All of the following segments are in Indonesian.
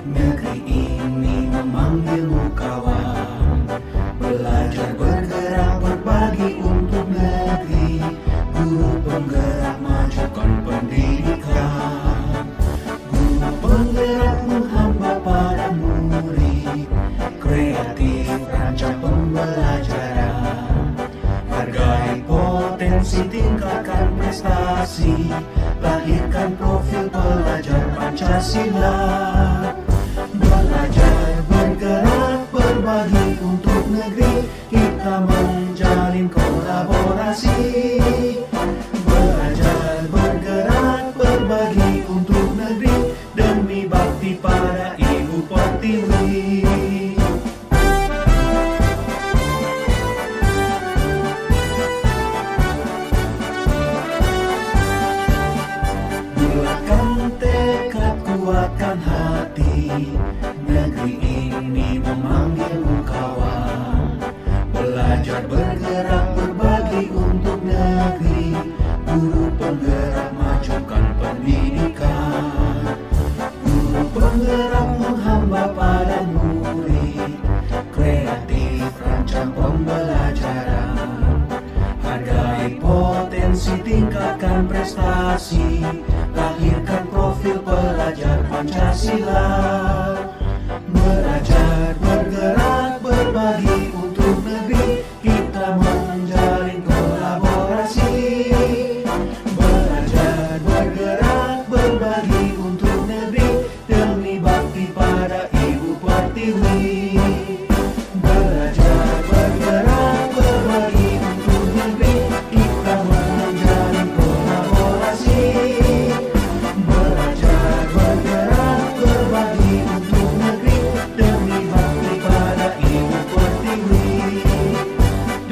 Negeri ini memanggilmu kawan, belajar bergerak berbagi untuk negeri. Guru penggerak majukan pendidikan, guru penggerak menghamba pada murid, kreatif rancang pembelajaran. Hargai potensi, tingkatkan prestasi, lahirkan profil pelajar Pancasila. Belajar bergerak berbagi untuk negeri, kita menjalin kolaborasi. Belajar bergerak berbagi untuk negeri, demi bakti pada Ibu Pertiwi. Bulatkan tekad, kuatkan hati, negeri ini memanggilmu kawan. Belajar bergerak berbagi untuk negeri, guru penggerak majukan pendidikan, guru penggerak menghamba pada murid, kreatif rancang pembelajaran. Hargai potensi, tingkatkan prestasi, lahirkan profil pelajar Pancasila. Belajar bergerak berbagi untuk negeri, kita menjalin kolaborasi. Belajar bergerak berbagi untuk negeri, demi bakti pada Ibu Pertiwi. Belajar bergerak berbagi untuk negeri, kita menjalin kolaborasi. Belajar bergerak berbagi untuk negeri, demi bakti pada Ibu Pertiwi.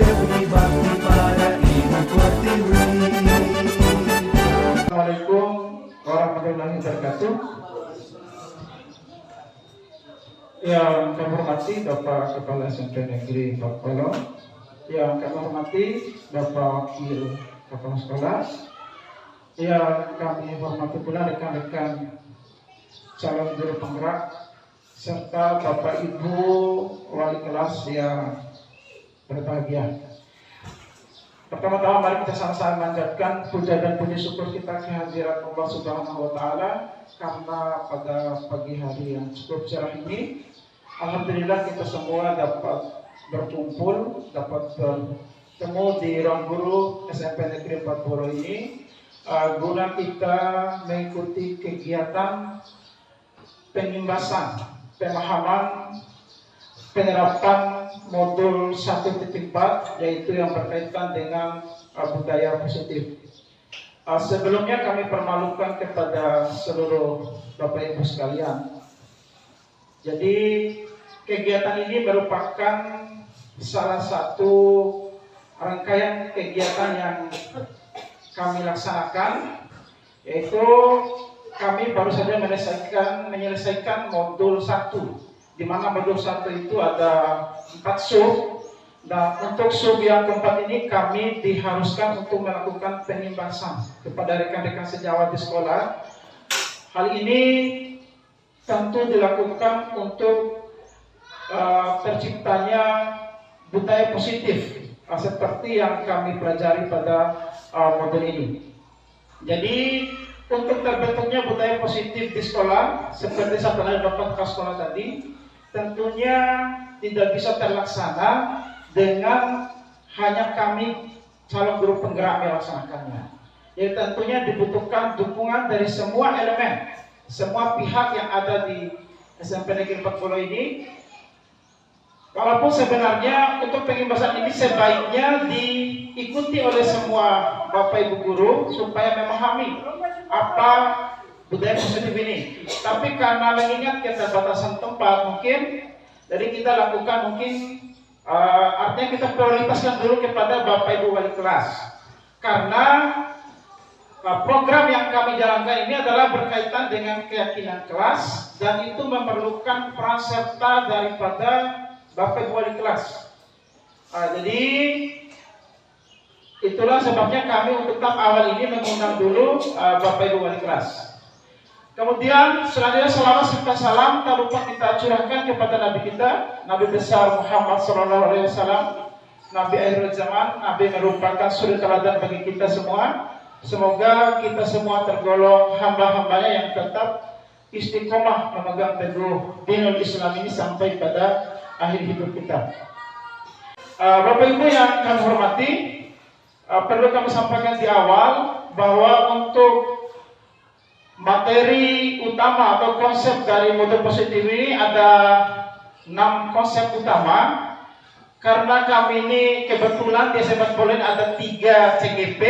Demi bakti pada Ibu Pertiwi. Assalamualaikum warahmatullahi wabarakatuh. Yang kami hormati Bapak Kepala SMP Negeri Bapolo, yang kami hormati Bapak Wakil Kepala Sekolah, yang kami hormati pula rekan-rekan calon guru penggerak, serta Bapak Ibu wali kelas yang berbahagia. Pertama-tama mari kita sama-sama manjatkan puja dan puji syukur kita kehadirat Allah Subhanahu wa Ta'ala, karena pada pagi hari yang cukup cerah ini, alhamdulillah kita semua dapat berkumpul, dapat bertemu di ruang guru SMP Negeri 40 ini, guna kita mengikuti kegiatan pengimbasan pemahaman penerapan modul 1.4, yaitu yang berkaitan dengan budaya positif. Sebelumnya kami permalukan kepada seluruh Bapak Ibu sekalian. Jadi kegiatan ini merupakan salah satu rangkaian kegiatan yang kami laksanakan, yaitu kami baru saja menyelesaikan modul 1, di mana modul 1 itu ada 4 sub. Nah, untuk sub yang keempat ini kami diharuskan untuk melakukan pengimbasan kepada rekan-rekan sejawat di sekolah. Hal ini tentu dilakukan untuk terciptanya budaya positif, seperti yang kami pelajari pada modul ini. Jadi untuk terbentuknya budaya positif di sekolah, seperti saya pernah dapat ke sekolah tadi, tentunya tidak bisa terlaksana dengan hanya kami calon guru penggerak melaksanakannya. Jadi tentunya dibutuhkan dukungan dari semua elemen, semua pihak yang ada di SMP Negeri 40 ini. Walaupun sebenarnya untuk pengimbasan ini sebaiknya diikuti oleh semua Bapak Ibu guru supaya memahami apa budaya positif ini. Tapi karena mengingat keterbatasan tempat mungkin, jadi kita lakukan mungkin artinya kita prioritaskan dulu kepada Bapak Ibu wali kelas. Karena program yang kami jalankan ini adalah berkaitan dengan keyakinan kelas, dan itu memerlukan peran serta daripada Bapak Ibu wali kelas. Jadi itulah sebabnya kami untuk tahap awal ini mengundang dulu Bapak Ibu wali kelas. Kemudian selanjutnya selawat serta salam tak lupa kita curahkan kepada Nabi kita, Nabi besar Muhammad SAW, Nabi akhir zaman, Nabi merupakan suri teladan bagi kita semua. Semoga kita semua tergolong hamba-hambanya yang tetap istiqomah memegang teguh dinul Islam ini sampai pada akhir hidup kita. Bapak Ibu yang kami hormati, perlu kami sampaikan di awal bahwa untuk materi utama atau konsep dari model positif ini ada 6 konsep utama. Karena kami ini kebetulan di SMA Polen ada 3 CGP,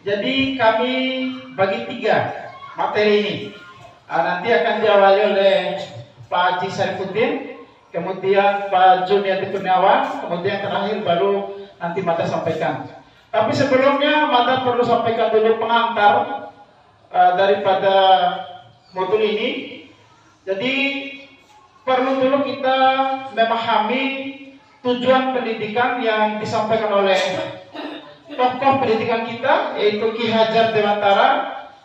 jadi kami bagi 3 materi ini. Nanti akan diawali oleh Pak Haji Sarifuddin, kemudian Pak Juniadi Kurniawan, kemudian terakhir baru nanti Mada sampaikan. Tapi sebelumnya Mada perlu sampaikan dulu pengantar daripada modul ini. Jadi perlu dulu kita memahami tujuan pendidikan yang disampaikan oleh tokoh pendidikan kita, yaitu Ki Hajar Dewantara,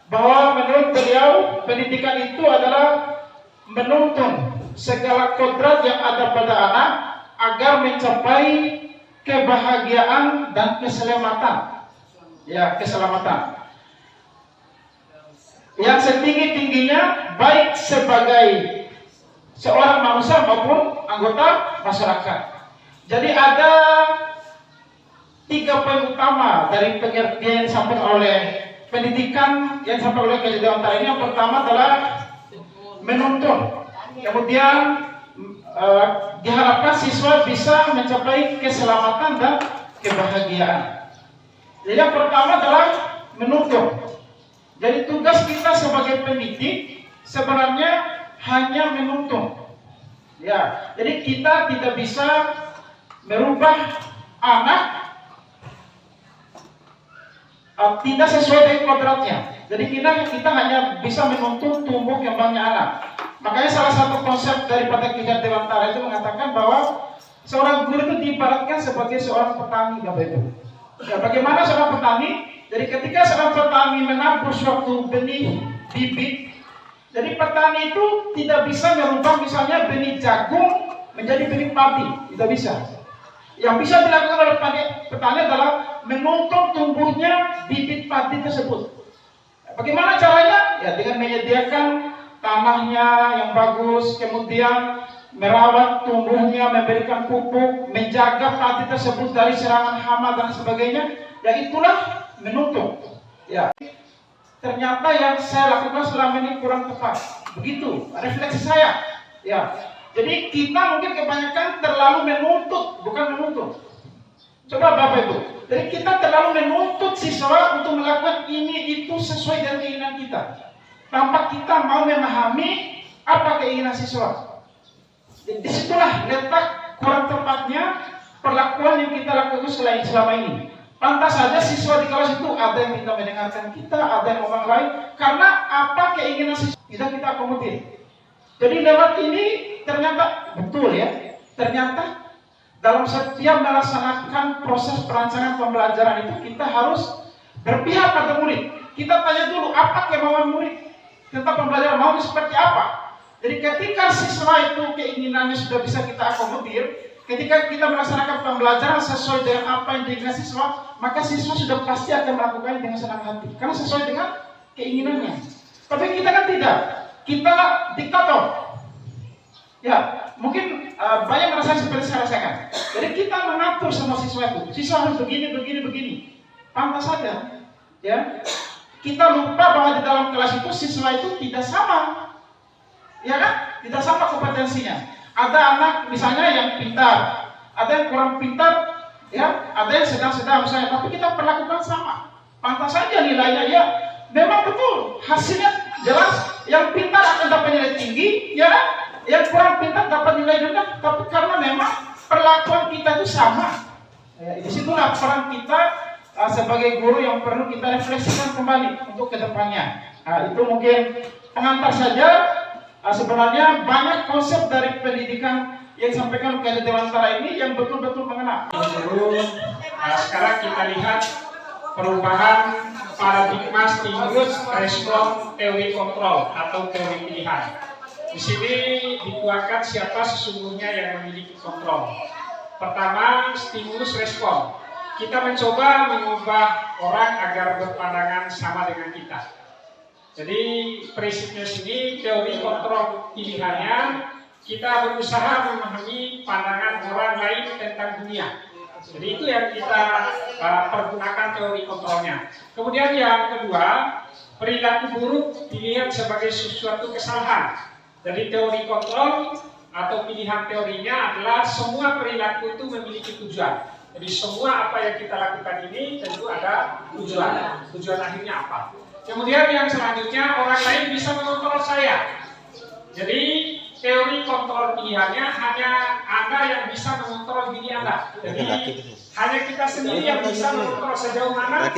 bahwa menurut beliau pendidikan itu adalah menuntun segala kodrat yang ada pada anak agar mencapai kebahagiaan dan keselamatan. Ya, keselamatan yang setinggi-tingginya, baik sebagai seorang manusia maupun anggota masyarakat. Jadi ada 3 poin utama dari pengertian yang disampaikan oleh pendidikan yang disampaikan oleh Ki Hajar Dewantara ini. Yang pertama adalah menuntun. Kemudian diharapkan siswa bisa mencapai keselamatan dan kebahagiaan. Jadi yang pertama adalah menuntun. Jadi tugas kita sebagai pendidik sebenarnya hanya menuntun. Ya, jadi kita tidak bisa merubah anak tidak sesuai dengan kodratnya. Jadi kita hanya bisa menuntun tumbuh kembangnya anak. Makanya salah satu konsep daripada Ki Hajar Dewantara itu mengatakan bahwa seorang guru itu diibaratkan sebagai seorang petani, Bapak Ibu. Ya, bagaimana seorang petani? Jadi ketika seorang petani menabur suatu benih bibit, jadi petani itu tidak bisa merubah misalnya benih jagung menjadi benih padi, tidak bisa. Yang bisa dilakukan oleh petani adalah menuntun tumbuhnya bibit padi tersebut. Bagaimana caranya? Ya dengan menyediakan tanahnya yang bagus, kemudian merawat tumbuhnya, memberikan pupuk, menjaga padi tersebut dari serangan hama dan sebagainya. Ya itulah menuntun. Ya, ternyata yang saya lakukan selama ini kurang tepat. Begitu refleksi saya. Ya, jadi kita mungkin kebanyakan terlalu menuntut, bukan menuntun. Coba Bapak Ibu, jadi kita terlalu menuntut siswa untuk melakukan ini itu sesuai dengan keinginan kita, tanpa kita mau memahami apa keinginan siswa. Disitulah letak kurang tepatnya perlakuan yang kita lakukan selama ini. Pantas saja siswa di kelas itu ada yang minta mendengarkan kita, ada yang ngomong lain, karena apa keinginan siswa tidak kita akomodir. Jadi lewat ini ternyata betul ya, ternyata dalam setiap melaksanakan proses perancangan pembelajaran itu kita harus berpihak pada murid. Kita tanya dulu apa kemauan murid tentang pembelajaran, maunya seperti apa. Jadi ketika siswa itu keinginannya sudah bisa kita akomodir, ketika kita melaksanakan pembelajaran sesuai dengan apa yang diinginkan siswa, maka siswa sudah pasti akan melakukannya dengan senang hati, karena sesuai dengan keinginannya. Tapi kita kan tidak, kita diktator. Ya, mungkin banyak merasakan seperti saya rasakan. Jadi kita mengatur sama siswa itu, siswa harus begini, begini, begini. Pantas saja, ya. Kita lupa bahwa di dalam kelas itu siswa itu tidak sama, ya kan? Tidak sama kompetensinya. Ada anak misalnya yang pintar, ada yang kurang pintar, ya, ada yang sedang-sedang misalnya, tapi kita perlakukan sama. Pantas saja nilainya, ya, memang betul hasilnya jelas. Yang pintar akan dapat nilai tinggi, ya, yang kurang pintar dapat nilai rendah. Tapi karena memang perlakuan kita itu sama. Ya, disitulah peran kita sebagai guru yang perlu kita refleksikan kembali untuk kedepannya. Nah, itu mungkin pengantar saja. Sebenarnya banyak konsep dari pendidikan yang disampaikan Ki Hajar Dewantara ini yang betul-betul mengena. Sekarang kita lihat perubahan paradigma stimulus respon teori kontrol atau teori pilihan. Di sini dituangkan siapa sesungguhnya yang memiliki kontrol. Pertama, stimulus respon. Kita mencoba mengubah orang agar berpandangan sama dengan kita. Jadi prinsipnya sini teori kontrol pilihannya, kita berusaha memahami pandangan orang lain tentang dunia. Jadi itu yang kita pergunakan teori kontrolnya. Kemudian yang kedua, perilaku buruk dilihat sebagai sesuatu kesalahan. Jadi teori kontrol atau pilihan teorinya adalah semua perilaku itu memiliki tujuan. Jadi semua apa yang kita lakukan ini tentu ada tujuan. Tujuan akhirnya apa? Kemudian yang selanjutnya, orang lain bisa mengontrol saya. Jadi teori kontrol pilihannya hanya Anda yang bisa mengontrol diri Anda. Jadi hanya kita sendiri yang bisa mengontrol sejauh mana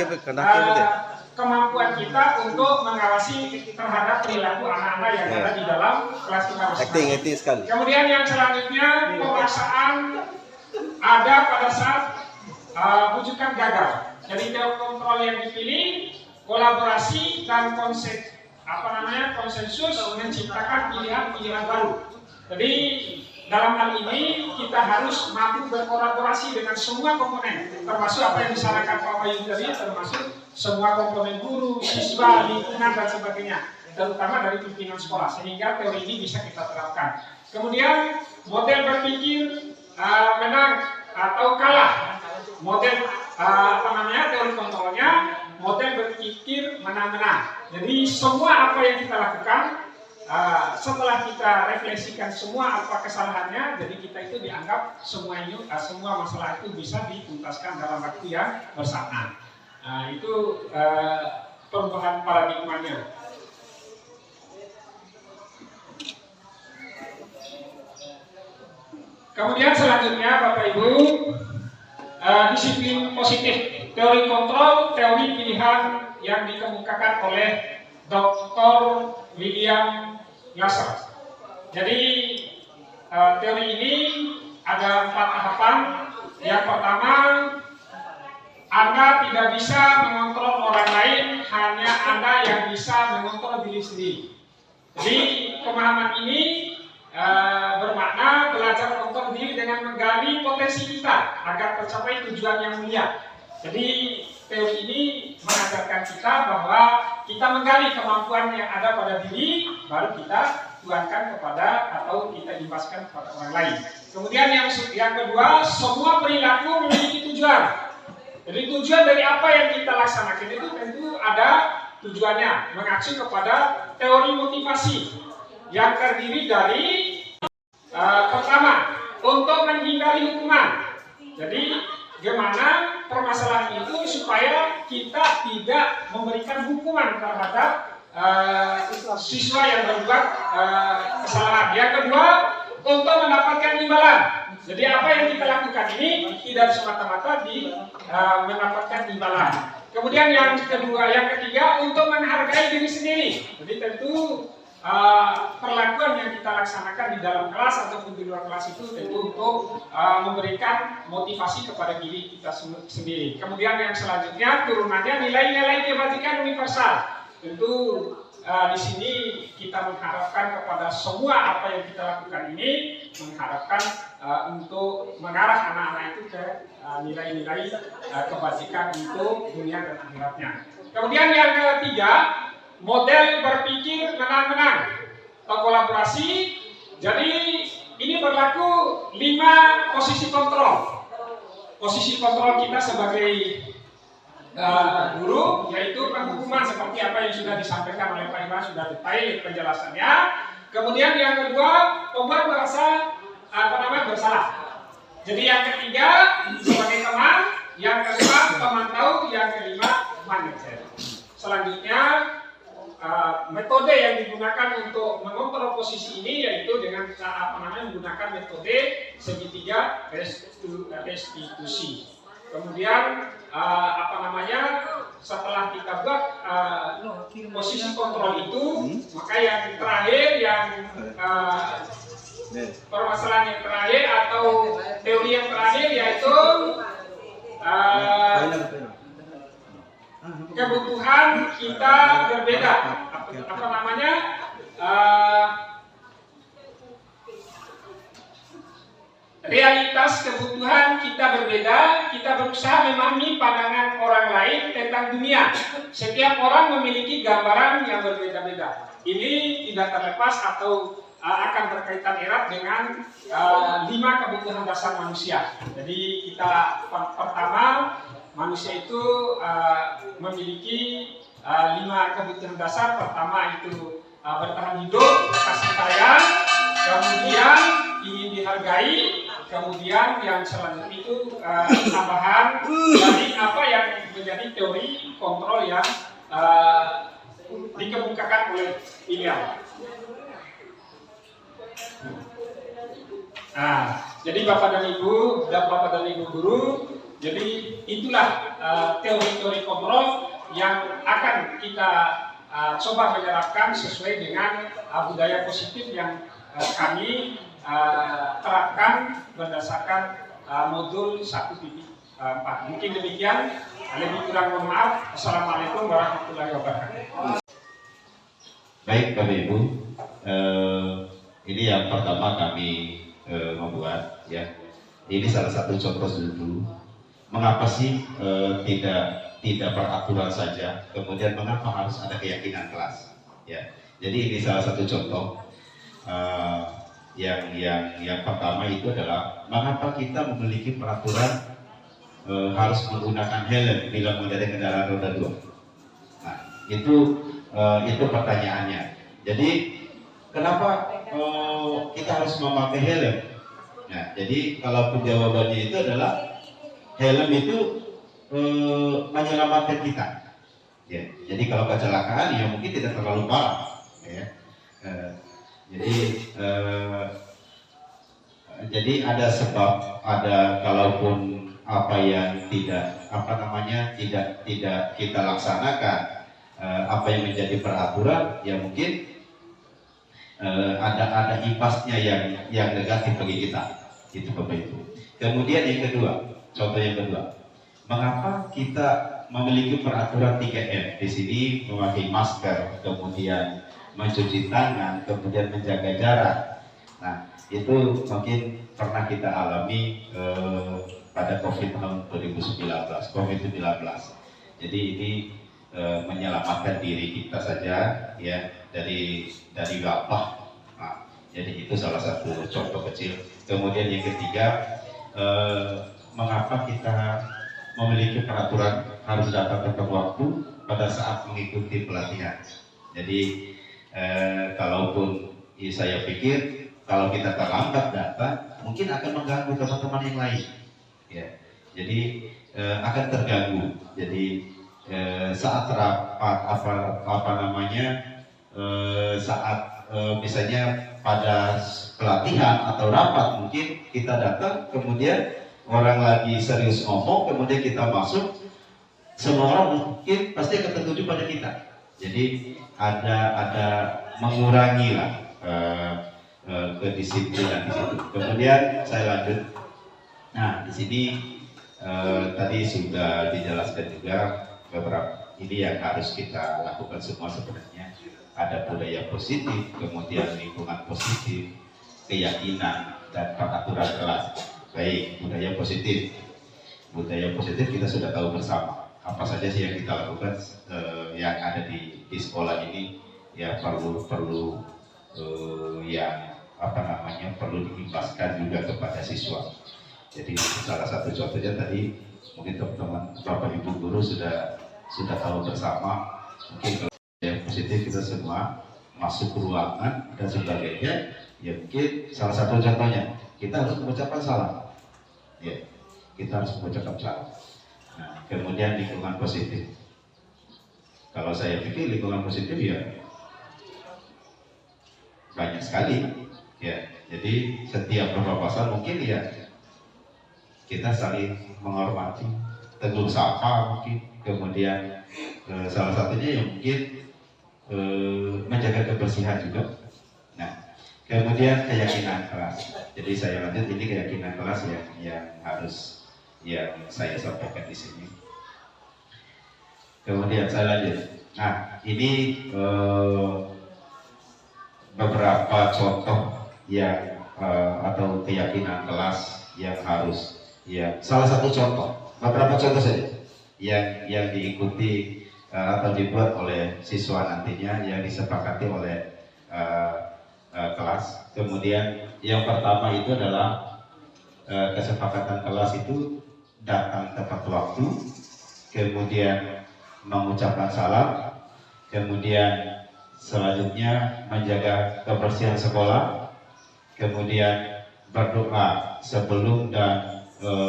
kemampuan kita untuk mengawasi terhadap perilaku anak-anak yang ada di dalam kelas kita masing-masing. Kemudian yang selanjutnya, pemaksaan ada pada saat bujukan gagal. Jadi teori kontrol yang dipilih, kolaborasi dan konsensus menciptakan pilihan-pilihan baru. Jadi dalam hal ini kita harus mampu berkolaborasi dengan semua komponen, termasuk apa yang disarankan Pak Wayu tadi, termasuk semua komponen guru, siswa, lingkungan dan sebagainya, terutama dari pimpinan sekolah, sehingga teori ini bisa kita terapkan. Kemudian model berpikir menang atau kalah. Model teori kontrolnya, model berpikir menang-menang. Jadi semua apa yang kita lakukan, setelah kita refleksikan semua apa kesalahannya, jadi kita itu dianggap semua masalah itu bisa dituntaskan dalam waktu yang bersamaan. Itu perubahan paradigmanya. Kemudian selanjutnya Bapak Ibu, disiplin positif, teori kontrol, teori pilihan yang dikemukakan oleh Dr. William Glasser. Jadi teori ini ada 4 tahapan. Yang pertama, Anda tidak bisa mengontrol orang lain, hanya Anda yang bisa mengontrol diri sendiri. Jadi pemahaman ini bermakna belajar kontrol diri dengan menggali potensi kita agar tercapai tujuan yang mulia. Jadi teori ini mengajarkan kita bahwa kita menggali kemampuan yang ada pada diri, baru kita tuangkan kepada atau kita imbaskan kepada orang lain. Kemudian yang kedua, semua perilaku memiliki tujuan. Jadi tujuan dari apa yang kita laksanakan itu tentu ada tujuannya, mengacu kepada teori motivasi yang terdiri dari pertama, untuk menghindari hukuman. Jadi bagaimana permasalahan itu supaya kita tidak memberikan hukuman terhadap siswa yang berbuat kesalahan. Yang kedua, untuk mendapatkan imbalan. Jadi apa yang kita lakukan ini tidak semata-mata mendapatkan imbalan. Kemudian yang ketiga, untuk menghargai diri sendiri. Jadi tentu perlakuan yang kita laksanakan di dalam kelas ataupun di luar kelas itu tentu untuk memberikan motivasi kepada diri kita sendiri. Kemudian yang selanjutnya turunannya nilai-nilai kebajikan universal. Tentu di sini kita mengharapkan kepada semua apa yang kita lakukan ini, mengharapkan untuk mengarah anak-anak itu ke nilai-nilai kebajikan untuk dunia dan akhiratnya. Kemudian yang ketiga, model berpikir menang-menang atau kolaborasi. Jadi ini berlaku 5 posisi kontrol. Posisi kontrol kita sebagai guru, yaitu penghukuman seperti apa yang sudah disampaikan oleh Pak Iman, sudah detail penjelasannya. Kemudian yang kedua, membuat merasa bersalah. Jadi yang ketiga sebagai teman, yang keempat pemantau, yang kelima manajer. Selanjutnya metode yang digunakan untuk mengontrol posisi ini yaitu dengan menggunakan metode segitiga restitusi. Kemudian setelah kita buat posisi kontrol itu, maka yang terakhir permasalahan yang terakhir atau teori yang terakhir yaitu kebutuhan kita berbeda. Apa namanya? Realitas kebutuhan kita berbeda, kita berusaha memahami pandangan orang lain tentang dunia. Setiap orang memiliki gambaran yang berbeda-beda. Ini tidak terlepas atau akan berkaitan erat dengan 5 kebutuhan dasar manusia. Jadi kita pertama, manusia itu memiliki 5 kebutuhan dasar. Pertama itu bertahan hidup, kasih sayang, kemudian ingin dihargai, kemudian yang selanjutnya itu tambahan dari apa yang menjadi teori kontrol yang dikemukakan oleh William. Nah, jadi Bapak dan Ibu guru, jadi itulah teori-teori kontrol yang akan kita coba menerapkan sesuai dengan budaya positif yang kami terapkan berdasarkan modul 1.4. Mungkin demikian, lebih kurang mohon maaf. Assalamualaikum warahmatullahi wabarakatuh. Baik Bapak Ibu, ini yang pertama kami membuat ya. Ini salah satu contoh dulu. Mengapa sih tidak peraturan saja, kemudian mengapa harus ada keyakinan kelas? Ya, jadi ini salah satu contoh. Yang pertama itu adalah mengapa kita memiliki peraturan harus menggunakan helm bila mengendarai kendaraan roda 2. Nah, itu pertanyaannya. Jadi kenapa kita harus memakai helm? Nah, jadi kalau jawabannya itu adalah helm itu menyelamatkan kita. Ya, jadi kalau kecelakaan ya mungkin tidak terlalu parah. Ya. Jadi ada sebab, ada kalaupun apa yang tidak kita laksanakan, apa yang menjadi peraturan, ya mungkin ada impasnya yang negatif bagi kita. Itu Bapak Ibu. Kemudian yang kedua, contoh yang kedua, mengapa kita memiliki peraturan 3M? Di sini memakai masker, kemudian mencuci tangan, kemudian menjaga jarak. Nah, itu mungkin pernah kita alami pada COVID tahun 2019. Jadi ini menyelamatkan diri kita saja ya dari wabah. Nah, jadi itu salah satu contoh kecil. Kemudian yang ketiga, mengapa kita memiliki peraturan harus datang tepat waktu pada saat mengikuti pelatihan. Jadi kalaupun saya pikir kalau kita terlambat datang, mungkin akan mengganggu teman-teman yang lain. Ya, jadi akan terganggu. Jadi saat rapat saat misalnya pada pelatihan atau rapat, mungkin kita datang, kemudian orang lagi serius ngomong, kemudian kita masuk, semua orang mungkin pasti akan tertuju pada kita. Jadi ada mengurangi lah kedisiplinan di situ. Kemudian saya lanjut. Nah, di sini tadi sudah dijelaskan juga beberapa ini yang harus kita lakukan semua sebenarnya. Ada budaya positif, kemudian lingkungan positif, keyakinan dan peraturan kelas. Baik, budaya positif. Budaya positif kita sudah tahu bersama. Apa saja sih yang kita lakukan yang ada di sekolah ini, ya perlu perlu diimbaskan juga kepada siswa. Jadi salah satu contohnya tadi mungkin teman-teman Bapak Ibu guru sudah tahu bersama. Mungkin kalau yang positif kita semua masuk ruangan dan sebagainya, ya mungkin salah satu contohnya kita harus mengucapkan salam. Ya, kita harus mengucapkan salam. Nah, kemudian lingkungan positif. Kalau saya pikir lingkungan positif ya banyak sekali. Ya, jadi setiap berpapasan mungkin ya kita saling menghormati, tegur sapa mungkin, kemudian salah satunya yang mungkin menjaga kebersihan juga. Nah, kemudian keyakinan kelas. Jadi saya lanjut, ini keyakinan kelas yang harus yang saya sampaikan di sini. Kemudian saya lanjut. Nah, ini beberapa contoh yang atau keyakinan kelas yang harus, ya salah satu contoh, beberapa contoh saja yang diikuti atau dibuat oleh siswa nantinya, yang disepakati oleh kelas. Kemudian yang pertama itu adalah kesepakatan kelas itu datang tepat waktu, kemudian mengucapkan salam, kemudian selanjutnya menjaga kebersihan sekolah, kemudian berdoa sebelum dan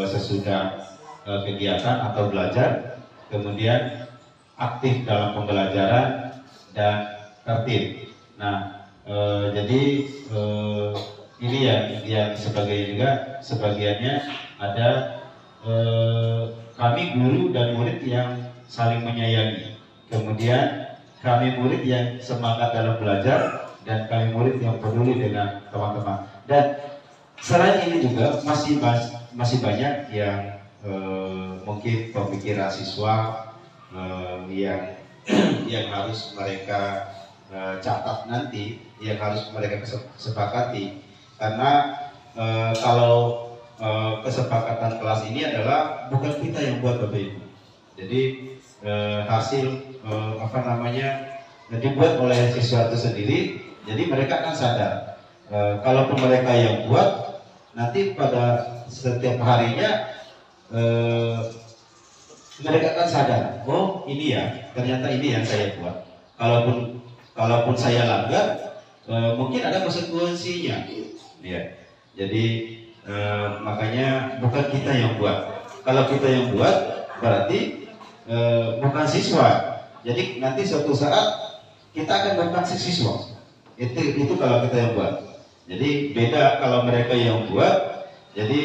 sesudah kegiatan atau belajar, kemudian aktif dalam pembelajaran dan tertib. Nah, jadi ini yang sebagiannya ada kami guru dan murid yang saling menyayangi, kemudian kami murid yang semangat dalam belajar, dan kami murid yang peduli dengan teman-teman. Dan selain ini juga masih banyak yang mungkin pemikiran siswa yang harus mereka catat nanti, yang harus mereka sepakati. Karena kalau kesepakatan kelas ini adalah bukan kita yang buat, Bapak Ibu. Jadi hasil dibuat oleh siswa itu sendiri. Jadi mereka akan sadar, kalaupun mereka yang buat, nanti pada setiap harinya mereka akan sadar, oh ini ya, ternyata ini yang saya buat. Kalaupun saya langgar, mungkin ada konsekuensinya. Ya. Jadi makanya bukan kita yang buat. Kalau kita yang buat, berarti bukan siswa. Jadi nanti suatu saat kita akan bukan siswa. Itu kalau kita yang buat. Jadi beda kalau mereka yang buat. Jadi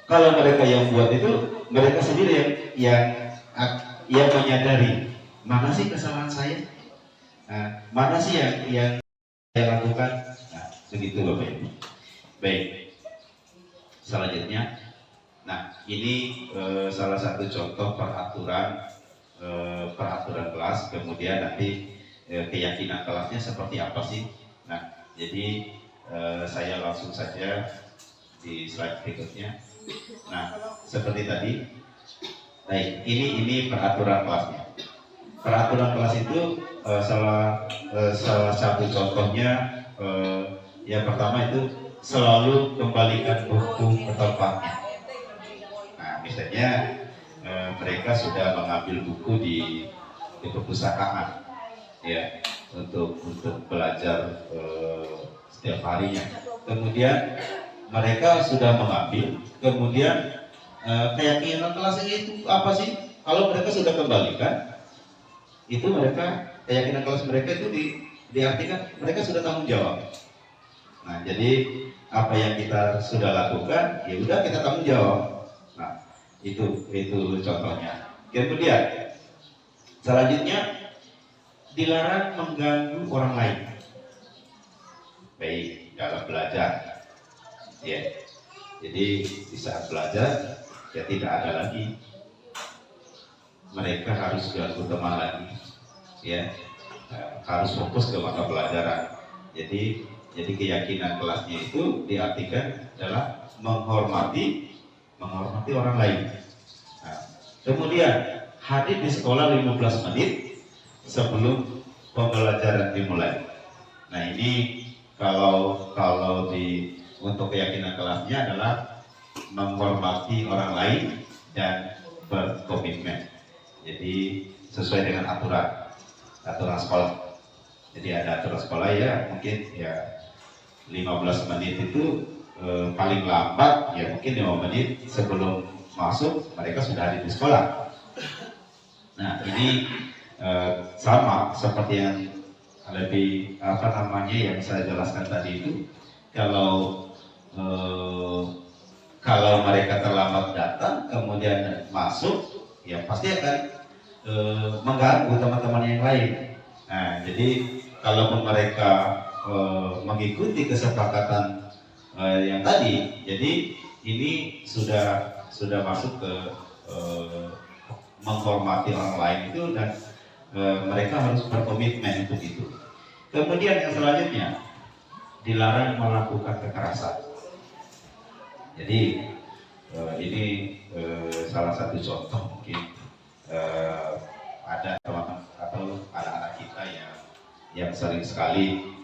kalau mereka yang buat itu, mereka sendiri yang menyadari mana sih kesalahan saya, mana sih yang saya lakukan. Nah, begitu Bapak Ibu. Baik. Selanjutnya, nah ini salah satu contoh peraturan kelas. Kemudian nanti keyakinan kelasnya seperti apa sih? Nah, jadi saya langsung saja di slide berikutnya. Nah, seperti tadi. Baik, ini peraturan kelasnya. Peraturan kelas itu salah satu contohnya, yang pertama itu selalu kembalikan buku ke tempatnya. Nah, misalnya mereka sudah mengambil buku di perpustakaan, ya, untuk belajar setiap harinya. Kemudian mereka sudah mengambil, kemudian keyakinan kelasnya itu apa sih? Kalau mereka sudah kembalikan, itu mereka, keyakinan kelas mereka itu diartikan mereka sudah tanggung jawab. Nah, jadi apa yang kita sudah lakukan, ya udah kita tanggung jawab. Nah, itu contohnya. Kemudian selanjutnya, dilarang mengganggu orang lain, baik dalam belajar, ya. Jadi di saat belajar, ya tidak ada lagi mereka harus ganggu teman lagi, ya, harus fokus ke mata pelajaran. Jadi keyakinan kelasnya itu diartikan adalah menghormati orang lain. Nah, kemudian hadir di sekolah 15 menit sebelum pembelajaran dimulai. Nah, ini kalau untuk keyakinan kelasnya adalah menghormati orang lain dan berkomitmen. Jadi sesuai dengan aturan sekolah. Jadi ada aturan sekolah, ya, mungkin ya 15 menit itu paling lambat, ya mungkin 5 menit sebelum masuk mereka sudah ada di sekolah. Nah, ini sama seperti yang lebih yang saya jelaskan tadi itu. Kalau mereka terlambat datang kemudian masuk, ya pasti akan mengganggu teman-teman yang lain. Nah, jadi kalaupun mereka mengikuti kesepakatan yang tadi, jadi ini sudah masuk ke menghormati orang lain itu, dan mereka harus berkomitmen untuk itu. Kemudian yang selanjutnya, dilarang melakukan kekerasan. Jadi ini salah satu contoh mungkin ada teman atau anak-anak kita yang sering sekali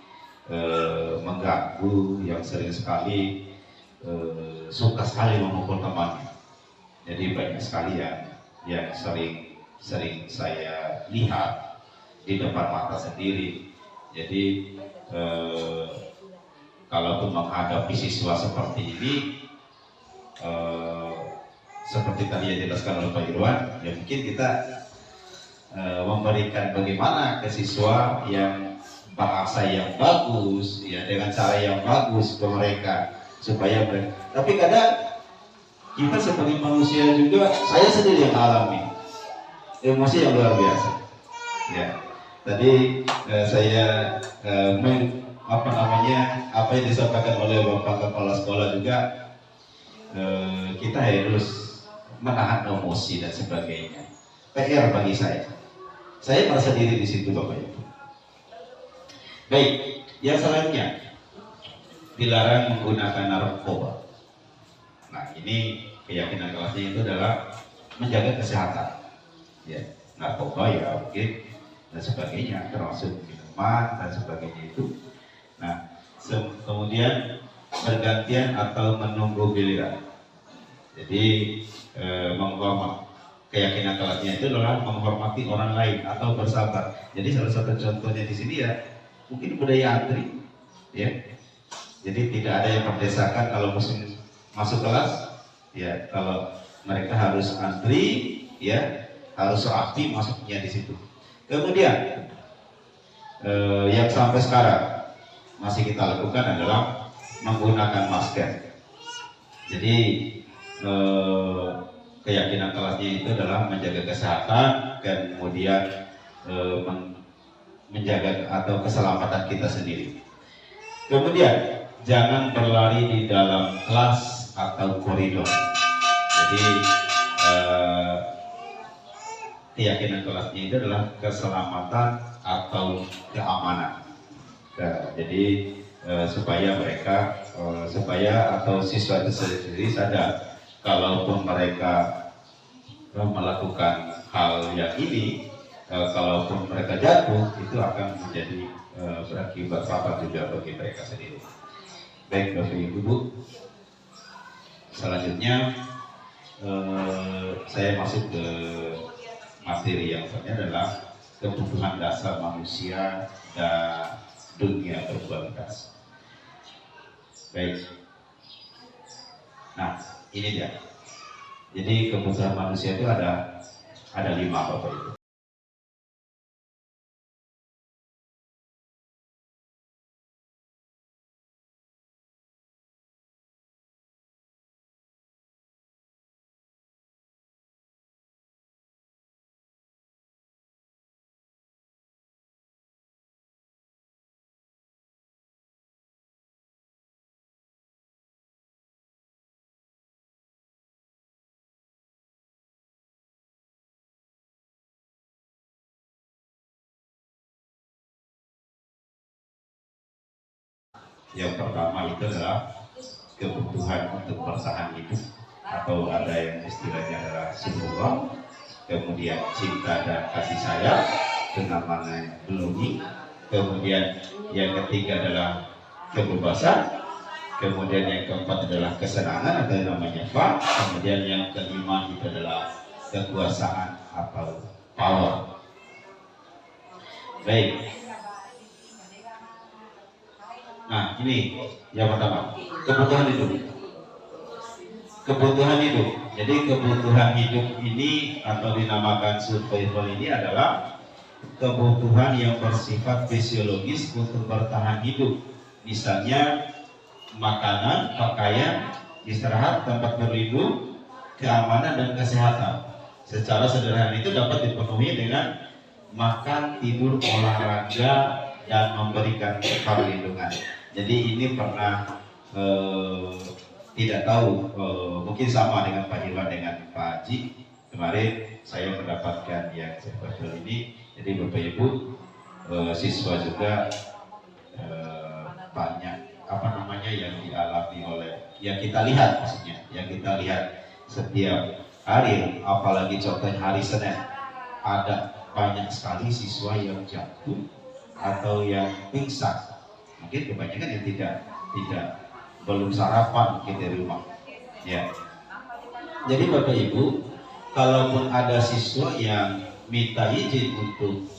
mengganggu, yang sering sekali suka sekali memukul temannya. Jadi banyak sekali yang sering saya lihat di depan mata sendiri. Jadi kalaupun menghadapi siswa seperti ini, seperti tadi yang dijelaskan oleh Pak Irwan, ya mungkin kita memberikan bagaimana ke siswa yang bahasa yang bagus, ya dengan cara yang bagus ke mereka, supaya mereka. Tapi kadang kita sebagai manusia juga, saya sendiri yang alami emosi yang luar biasa. Ya, tadi saya apa yang disampaikan oleh Bapak Kepala Sekolah juga, kita harus menahan emosi dan sebagainya. PR bagi saya merasa diri di situ, Bapak Ibu. Baik, yang selanjutnya, dilarang menggunakan narkoba. Nah, ini keyakinan kelasnya itu adalah menjaga kesehatan. Ya, narkoba ya oke, dan sebagainya, termasuk minuman dan sebagainya itu. Nah, kemudian bergantian atau menunggu giliran. Jadi keyakinan kelasnya itu adalah menghormati orang lain atau bersabar. Jadi salah satu contohnya di sini ya mungkin budaya antri, ya. Jadi tidak ada yang berdesakan kalau musim masuk kelas, ya kalau mereka harus antri, ya harus rapi masuknya di situ. Kemudian yang sampai sekarang masih kita lakukan adalah menggunakan masker. Jadi keyakinan kelasnya itu adalah menjaga kesehatan dan kemudian menjaga atau keselamatan kita sendiri. Kemudian jangan berlari di dalam kelas atau koridor. Jadi keyakinan kelasnya itu adalah keselamatan atau keamanan. Nah, jadi supaya mereka atau siswa itu sendiri sadar, kalaupun mereka melakukan hal yang ini, kalaupun mereka jatuh, itu akan menjadi berakibat fatal juga bagi mereka sendiri. Baik Bapak Ibu, selanjutnya saya masuk ke materi yang selanjutnya adalah kebutuhan dasar manusia dan dunia berkualitas. Baik. Nah, ini dia. Jadi kebutuhan manusia itu ada 5, Bapak Ibu. Yang pertama itu adalah kebutuhan untuk bertahan hidup, atau ada yang istilahnya adalah syukur, kemudian cinta dan kasih sayang dengan mana belumi, kemudian yang ketiga adalah kebebasan, kemudian yang keempat adalah kesenangan atau yang namanya fun, kemudian yang kelima itu adalah kekuasaan atau power. Baik. Nah, ini yang pertama, kebutuhan hidup. Kebutuhan hidup. Jadi kebutuhan hidup ini atau dinamakan survival ini adalah kebutuhan yang bersifat fisiologis untuk bertahan hidup. Misalnya makanan, pakaian, istirahat, tempat berlindung, keamanan dan kesehatan. Secara sederhana itu dapat dipenuhi dengan makan, tidur, olahraga, dan memberikan perlindungan. Jadi ini pernah tidak tahu, mungkin sama dengan Pak Irwan dengan Pak Haji, kemarin saya mendapatkan yang seperti ini. Jadi Bapak Ibu, siswa juga banyak yang dialami oleh, yang kita lihat, maksudnya yang kita lihat setiap hari, apalagi contohnya hari Senin, ada banyak sekali siswa yang jatuh atau yang pingsan. Mungkin kebanyakan yang tidak belum sarapan mungkin di rumah. Ya. Jadi Bapak Ibu, kalaupun ada siswa yang minta izin untuk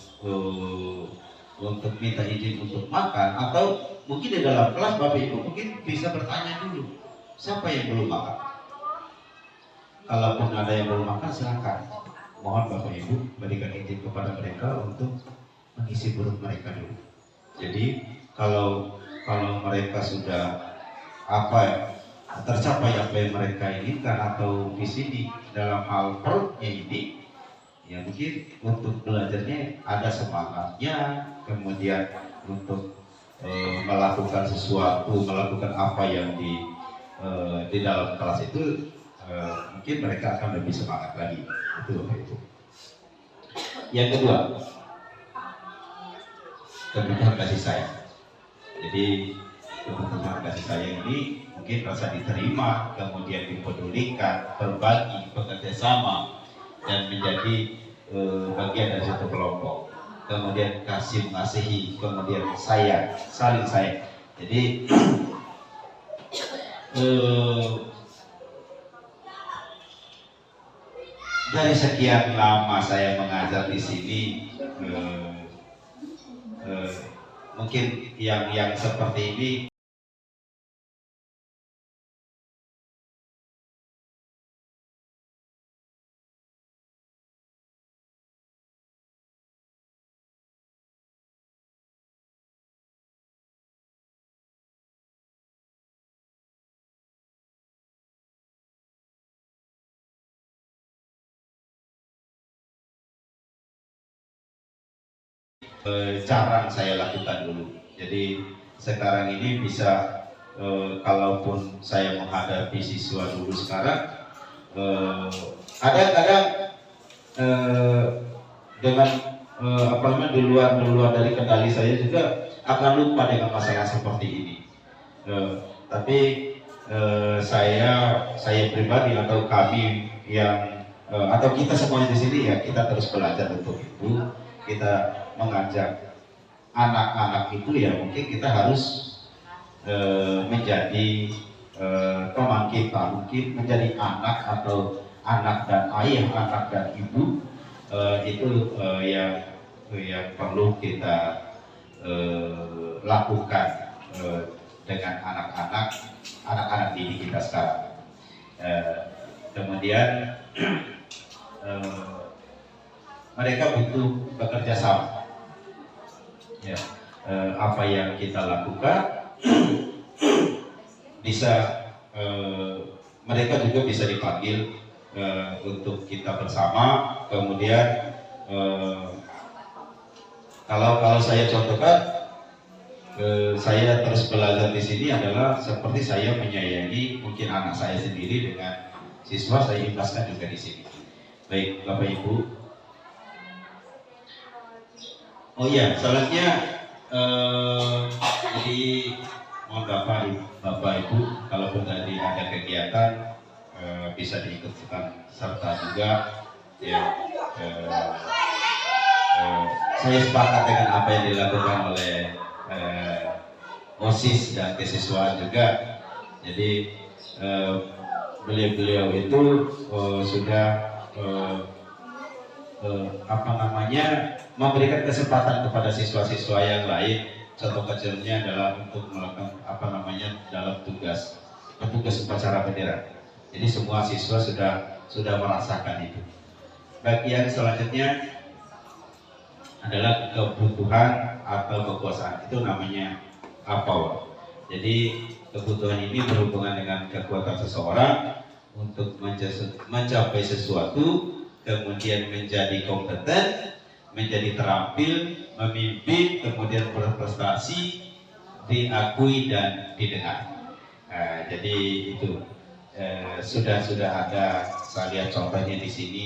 minta izin untuk makan, atau mungkin di dalam kelas Bapak Ibu mungkin bisa bertanya dulu, siapa yang belum makan? Kalaupun ada yang belum makan, silakan. Mohon Bapak Ibu berikan izin kepada mereka untuk mengisi perut mereka dulu. Jadi kalau mereka sudah tercapai apa yang mereka inginkan, atau di sini dalam hal perutnya ini, ya mungkin untuk belajarnya ada semangatnya, kemudian untuk melakukan sesuatu, melakukan apa yang di dalam kelas itu, mungkin mereka akan lebih semangat lagi. Itu Bapak Ibu. Yang kedua, kebutuhan kasih sayang. Jadi kebutuhan kasih sayang ini mungkin rasa diterima, kemudian dipedulikan, berbagi, bekerja sama, dan menjadi bagian dari satu kelompok. Kemudian kasih mengasihi, kemudian sayang, saling sayang. Jadi dari sekian lama saya mengajar di sini, mungkin yang seperti ini jarang saya lakukan dulu. Jadi sekarang ini bisa, kalaupun saya menghadapi siswa dulu sekarang, kadang-kadang dengan di luar dari kendali saya juga akan lupa dengan masalah seperti ini. Tapi saya pribadi, atau kami yang atau kita semuanya di sini, ya kita terus belajar untuk itu. Kita mengajak anak-anak itu, ya mungkin kita harus menjadi teman kita, mungkin menjadi anak, atau anak dan ayah, anak dan ibu, itu yang perlu kita lakukan dengan anak-anak didik kita sekarang. Kemudian mereka butuh bekerja sama. Ya, apa yang kita lakukan bisa, mereka juga bisa dipanggil untuk kita bersama. Kemudian kalau saya contohkan, saya terus belajar di sini adalah seperti saya menyayangi mungkin anak saya sendiri, dengan siswa saya ikhlaskan juga di sini. Baik Bapak Ibu. Oh iya, selanjutnya jadi mohon Bapak Ibu, kalau tadi ada kegiatan bisa diikutkan serta juga, ya. Saya sepakat dengan apa yang dilakukan oleh OSIS dan kesiswaan juga. Jadi beliau itu sudah memberikan kesempatan kepada siswa-siswa yang lain. Contoh kecilnya adalah untuk melakukan dalam petugas upacara bendera. Jadi semua siswa sudah merasakan itu. Baik, yang selanjutnya adalah kebutuhan atau kekuasaan. Itu namanya power. Jadi kebutuhan ini berhubungan dengan kekuatan seseorang untuk mencapai sesuatu, kemudian menjadi kompeten, menjadi terampil, memimpin, kemudian berprestasi, diakui dan didengar. Jadi itu sudah ada, saya lihat contohnya di sini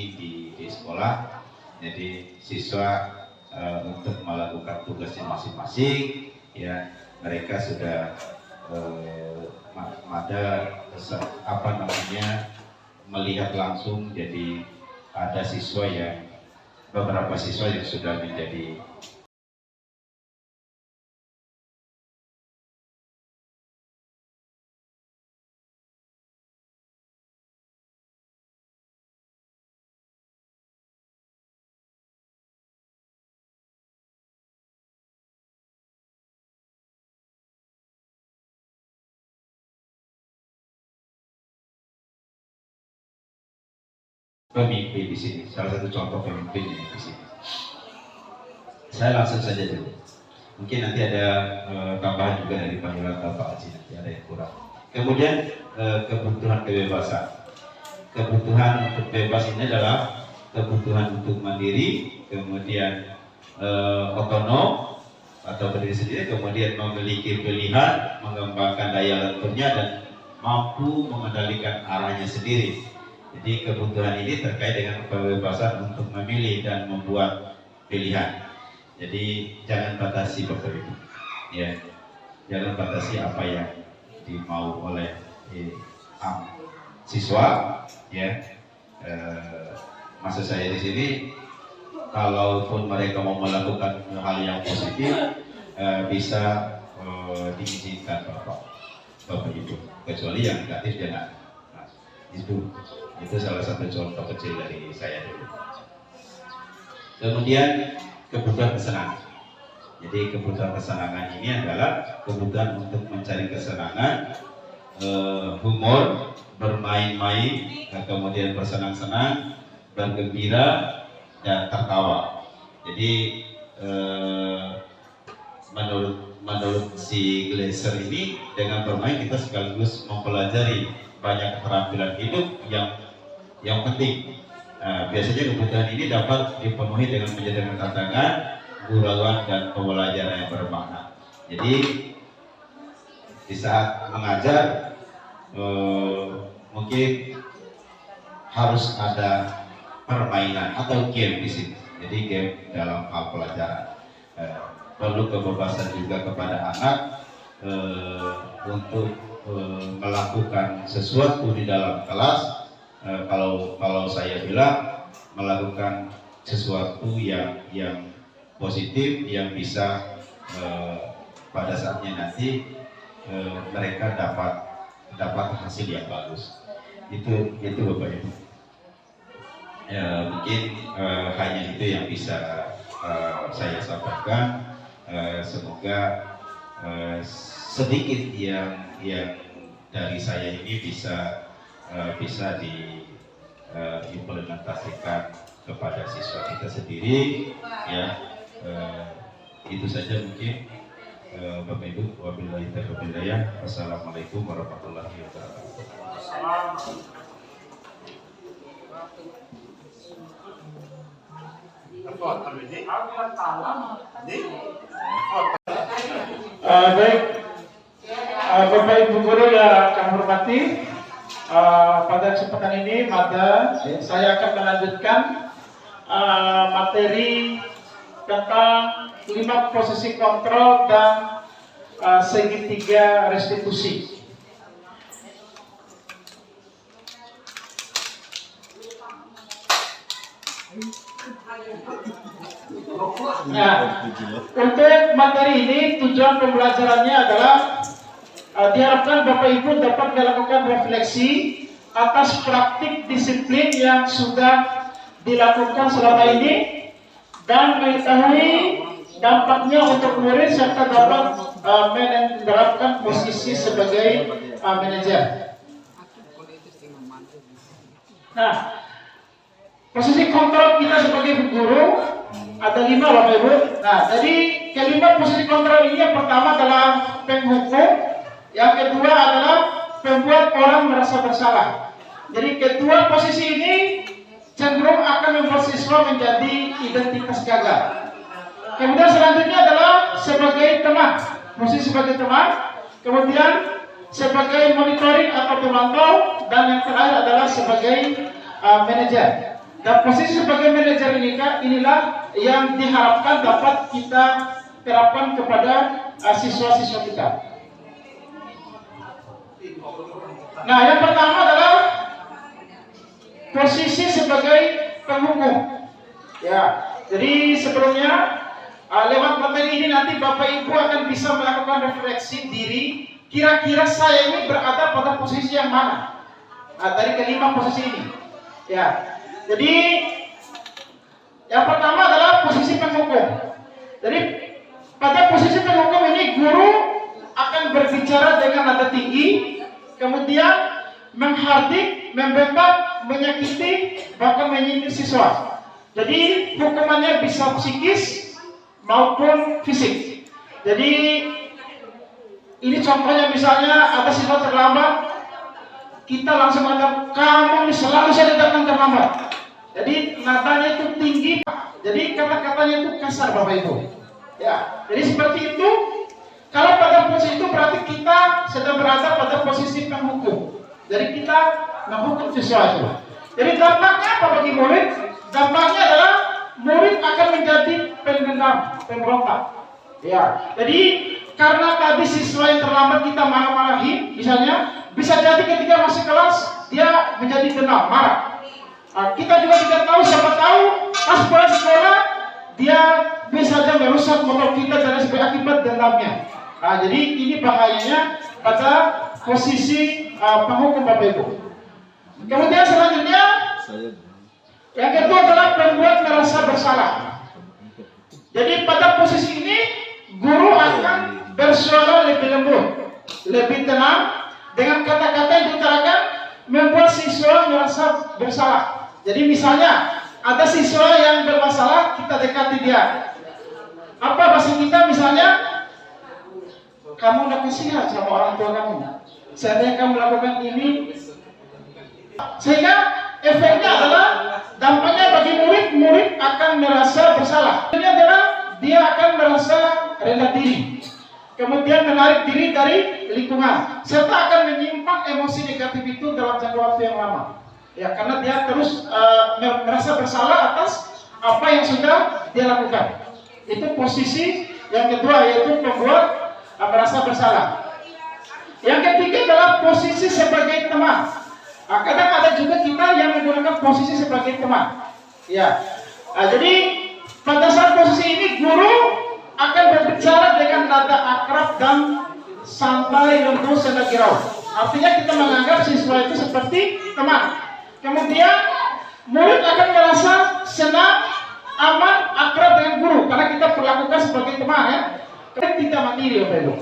di sekolah. Jadi siswa untuk melakukan tugasnya masing-masing, ya mereka sudah ada melihat langsung. Jadi ada beberapa siswa yang sudah menjadi pemimpin di sini. Salah satu contoh pemimpin di sini. Saya langsung saja dulu. Mungkin nanti ada tambahan juga dari panggilan Bapak Haji, nanti ada yang kurang. Kemudian kebutuhan kebebasan. Kebutuhan untuk bebas ini adalah kebutuhan untuk mandiri, kemudian otonom atau berdiri sendiri, kemudian memiliki pilihan, mengembangkan daya lenturnya dan mampu mengendalikan arahnya sendiri. Jadi kebutuhan ini terkait dengan kebebasan untuk memilih dan membuat pilihan. Jadi jangan batasi Bapak Ibu, ya, jangan batasi apa yang dimau oleh siswa, ya. Maksud saya di sini, kalaupun mereka mau melakukan hal yang positif, bisa diizinkan Bapak Ibu, kecuali yang negatif jangan. Nah, itu salah satu contoh kecil dari saya dulu. Kemudian kebutuhan kesenangan. Jadi kebutuhan kesenangan ini adalah kebutuhan untuk mencari kesenangan, humor, bermain-main, kemudian bersenang-senang, bergembira, dan tertawa. Jadi menurut si Glaser ini, dengan bermain kita sekaligus mempelajari banyak keterampilan hidup yang penting. Biasanya kebutuhan ini dapat dipenuhi dengan menjadikan tantangan, gurauan, dan pembelajaran yang bermakna. Jadi di saat mengajar mungkin harus ada permainan atau game di sini. Jadi game dalam hal pelajaran. Perlu kebebasan juga kepada anak untuk melakukan sesuatu di dalam kelas. Kalau saya bilang melakukan sesuatu yang positif, yang bisa pada saatnya nanti mereka dapat hasil yang bagus. Itu Bapak Ibu. Mungkin hanya itu yang bisa saya sampaikan. Semoga sedikit yang dari saya ini bisa diimplementasikan kepada siswa kita sendiri, ya. Itu saja mungkin Bapak Ibu. Wabillahi taufiq wal hidayah. Wassalamualaikum warahmatullahi wabarakatuh. Baik, Bapak Ibu guru yang kami hormati, pada kesempatan ini saya akan melanjutkan materi tentang 5 posisi kontrol dan segitiga restitusi. Nah, untuk materi ini tujuan pembelajarannya adalah diharapkan Bapak Ibu dapat melakukan refleksi atas praktik disiplin yang sudah dilakukan selama ini dan mengetahui dampaknya untuk murid serta dapat menerapkan posisi sebagai manajer. Nah, posisi kontrol kita sebagai guru ada 5 Bapak Ibu. Nah, jadi kelima posisi kontrol ini, yang pertama adalah penghukum, yang kedua adalah pembuat orang merasa bersalah. Jadi kedua posisi ini cenderung akan membuat siswa menjadi identitas gagal. Kemudian selanjutnya adalah sebagai teman, posisi sebagai teman, kemudian sebagai monitoring atau pemantau, dan yang terakhir adalah sebagai manajer. Dan posisi sebagai manajer inilah yang diharapkan dapat kita terapkan kepada siswa-siswa kita. Nah, yang pertama adalah posisi sebagai penghukum. Ya, jadi sebelumnya lewat materi ini nanti Bapak Ibu akan bisa melakukan refleksi diri. Kira-kira saya ini berada pada posisi yang mana? Dari kelima posisi ini. Ya, jadi yang pertama adalah posisi penghukum. Jadi pada posisi penghukum ini guru akan berbicara dengan nada tinggi, kemudian menghardik, membebak, menyakiti, bahkan menyindir siswa. Jadi hukumannya bisa psikis maupun fisik. Jadi ini contohnya, misalnya ada siswa terlambat, kita langsung anggap kamu selalu saja datang terlambat. Jadi nadanya itu tinggi, jadi kata-katanya itu kasar Bapak Ibu. Ya, jadi seperti itu. Kalau pada posisi itu berarti kita sedang berada pada posisi penghukum. Jadi kita menghukum siswa itu. Jadi dampaknya apa bagi murid? Dampaknya adalah murid akan menjadi pendendam, pemberontak. Ya, jadi karena tadi siswa yang terlambat kita marah-marahi, misalnya, bisa jadi ketika masih kelas dia menjadi dendam, marah. Kita juga tidak tahu, siapa tahu pas pulang sekolah dia bisa saja merusak motor kita dan sebagai akibat dendamnya. Jadi ini bahayanya pada posisi penghukum Bapak Ibu. Kemudian selanjutnya yang kedua adalah pembuat merasa bersalah. Jadi pada posisi ini guru akan bersuara lebih lembut, lebih tenang, dengan kata-kata yang diutarakan membuat siswa merasa bersalah. Jadi misalnya ada siswa yang bermasalah, kita dekati dia. Apa bahasa kita misalnya? Kamu udah kasihan sama orang tua kamu. Seandainya kamu melakukan ini, sehingga efeknya adalah dampaknya bagi murid akan merasa bersalah. Ini adalah dia akan merasa rendah diri, kemudian menarik diri dari lingkungan, serta akan menyimpan emosi negatif itu dalam jangka waktu yang lama. Ya, karena dia terus merasa bersalah atas apa yang sudah dia lakukan. Itu posisi yang kedua, yaitu membuat merasa bersalah. Yang ketiga adalah posisi sebagai teman. Kadang ada juga kita yang menggunakan posisi sebagai teman. Ya, jadi pada saat posisi ini guru akan berbicara dengan nada akrab dan santai, lembut, senagirau. Artinya kita menganggap siswa itu seperti teman. Kemudian murid akan merasa senang, aman, akrab dengan guru karena kita perlakukan sebagai teman, ya. Kita tidak mandiri, Bapak Ibu,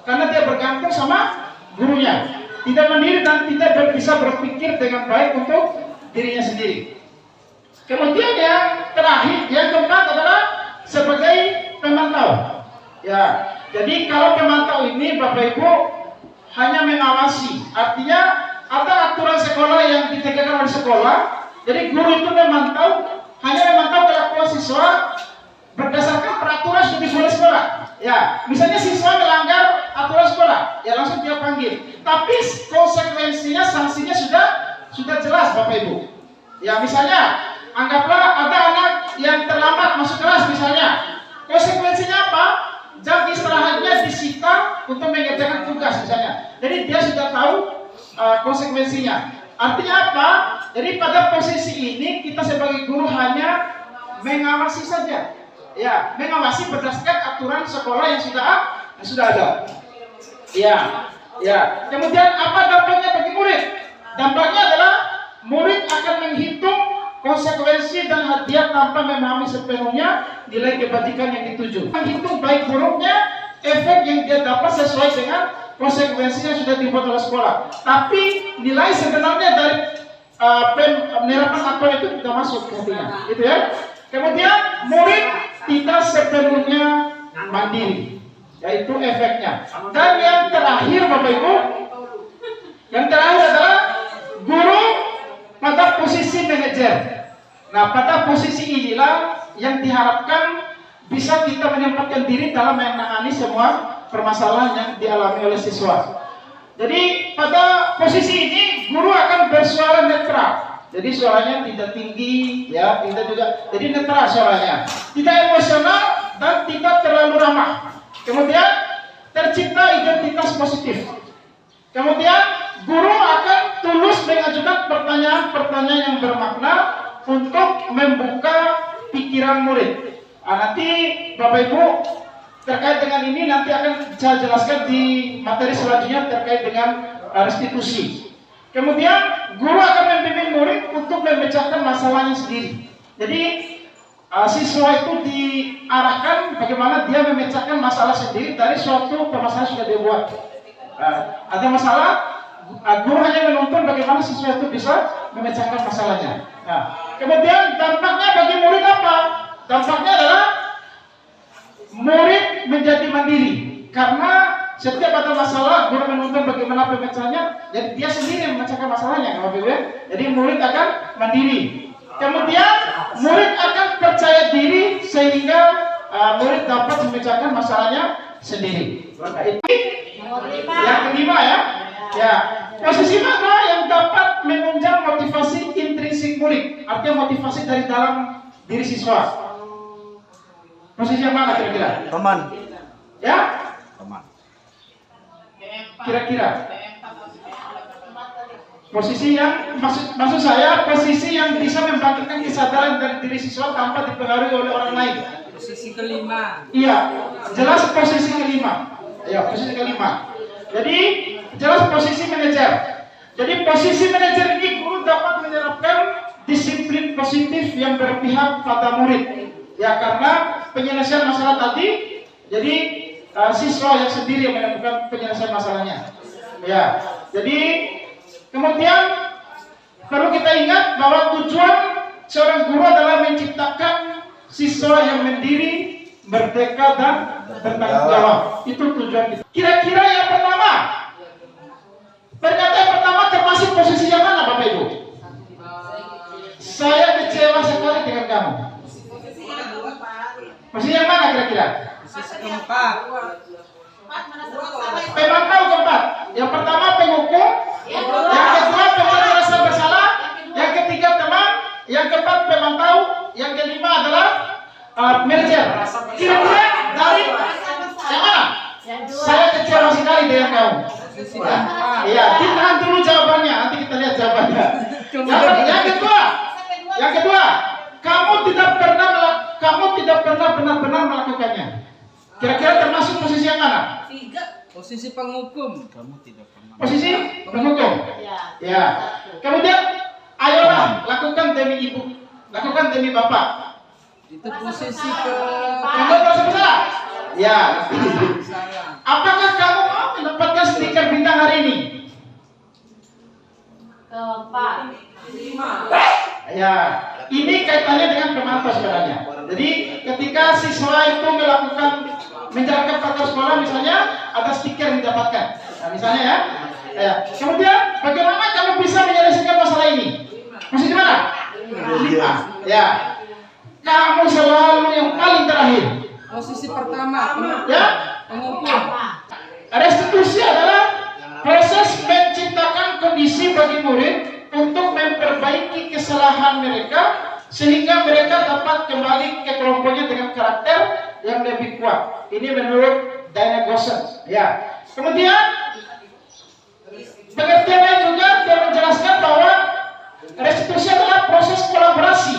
karena dia bergantung sama gurunya. Tidak mandiri dan tidak bisa berpikir dengan baik untuk dirinya sendiri. Kemudian yang terakhir, yang keempat adalah sebagai pemantau. Ya, jadi kalau pemantau ini Bapak Ibu hanya mengawasi, artinya ada aturan sekolah yang ditegakkan oleh sekolah. Jadi guru itu hanya memantau kelakuan siswa berdasarkan peraturan studi oleh sekolah. Ya, misalnya siswa melanggar aturan sekolah, ya langsung dia panggil. Tapi konsekuensinya, sanksinya sudah jelas Bapak Ibu. Ya, misalnya anggaplah ada anak yang terlambat masuk kelas misalnya. Konsekuensinya apa? Jam istirahatnya disita untuk mengerjakan tugas misalnya. Jadi dia sudah tahu konsekuensinya. Artinya apa? Jadi pada posisi ini kita sebagai guru hanya mengawasi saja. Ya, mengawasi berdasarkan aturan sekolah yang sudah ada. Ya. Kemudian apa dampaknya bagi murid? Dampaknya adalah murid akan menghitung konsekuensi dan hadiah tanpa memahami sepenuhnya nilai kebajikan yang dituju. Menghitung baik buruknya efek yang dia dapat sesuai dengan konsekuensinya sudah dibuat oleh sekolah. Tapi nilai sebenarnya dari penerapan aturan itu tidak masuk ke hatinya, gitu ya. Kemudian murid tidak sepenuhnya mandiri, yaitu efeknya. Dan yang terakhir Bapak Ibu, yang terakhir adalah guru pada posisi manajer. Nah, pada posisi inilah yang diharapkan bisa kita menempatkan diri dalam menangani semua permasalahan yang dialami oleh siswa. Jadi pada posisi ini guru akan bersuara netral. Jadi suaranya tidak tinggi, ya, tidak juga. Jadi netral suaranya. Tidak emosional dan tidak terlalu ramah. Kemudian tercipta identitas positif. Kemudian guru akan tulus mengajukan pertanyaan-pertanyaan yang bermakna untuk membuka pikiran murid. Nanti Bapak Ibu terkait dengan ini nanti akan saya jelaskan di materi selanjutnya terkait dengan restitusi. Kemudian guru akan membimbing murid untuk memecahkan masalahnya sendiri. Jadi siswa itu diarahkan bagaimana dia memecahkan masalah sendiri dari suatu permasalahan sudah dia buat. Ada masalah, guru hanya menuntun bagaimana siswa itu bisa memecahkan masalahnya. Kemudian dampaknya bagi murid apa? Dampaknya adalah murid menjadi mandiri karena setiap ada masalah guru menuntun bagaimana pemecahannya, jadi dia sendiri memecahkan masalahnya. Jadi murid akan mandiri. Kemudian murid akan percaya diri sehingga murid dapat memecahkan masalahnya sendiri. Yang kelima ya, posisi mana yang dapat menunjang motivasi intrinsik murid, artinya motivasi dari dalam diri siswa. Posisi yang mana kira-kira? Teman. Ya? Teman. Kira-kira posisi yang maksud saya posisi yang bisa membangkitkan kesadaran dari diri siswa tanpa dipengaruhi oleh orang lain. Posisi kelima. Iya, jelas posisi kelima. Ya, posisi kelima. Jadi jelas posisi manajer. Jadi posisi manajer ini guru dapat menerapkan disiplin positif yang berpihak pada murid. Ya, karena penyelesaian masalah tadi, jadi siswa yang sendiri yang menemukan penyelesaian masalahnya. Ya, jadi kemudian perlu kita ingat bahwa tujuan seorang guru adalah menciptakan siswa yang mandiri, merdeka dan bertanggung jawab. Itu tujuan kita. Kira-kira yang pertama, ternyata yang pertama termasuk posisi yang mana, Bapak Ibu? Saya kecewa sekali dengan kamu. Posisi yang mana kira-kira? Posisi keempat. Pemantau keempat. Yang pertama penghukum, yang kedua pemberi rasa bersalah, yang ketiga teman, yang keempat pemantau, yang kelima adalah manajer. Kira-kira dari yang mana? Saya kecewa sekali dengan kamu. Iya, ditahan dulu jawabannya, nanti kita lihat jawabannya. Yang kedua, kamu tidak pernah benar-benar melakukannya. Kira-kira termasuk posisi yang mana? Posisi penghukum. Kamu tidak pernah. Posisi penghukum. Ya. Kemudian, ayolah lakukan demi ibu, lakukan demi bapak. Itu posisi ke. Kamu merasa bersalah? Ya. Saya. Apakah kamu mau mendapatkan stiker bintang hari ini? Keempat. Ya. Ini kaitannya dengan pemantau sebenarnya. Jadi ketika siswa itu melakukan menjalankan protokol sekolah, misalnya ada stiker yang didapatkan. Nah, misalnya ya. Kemudian bagaimana kamu bisa menyelesaikan masalah ini? Posisi mana? 5. Ya. Kamu selalu yang paling terakhir. Posisi pertama. Ya. Penghukum. Restitusi adalah proses menciptakan kondisi bagi murid untuk memperbaiki kesalahan mereka sehingga mereka dapat kembali ke kelompoknya dengan karakter yang lebih kuat. Ini menurut Diana Goshen. Ya. Kemudian pengertian lain juga dia menjelaskan bahwa restitusi adalah proses kolaborasi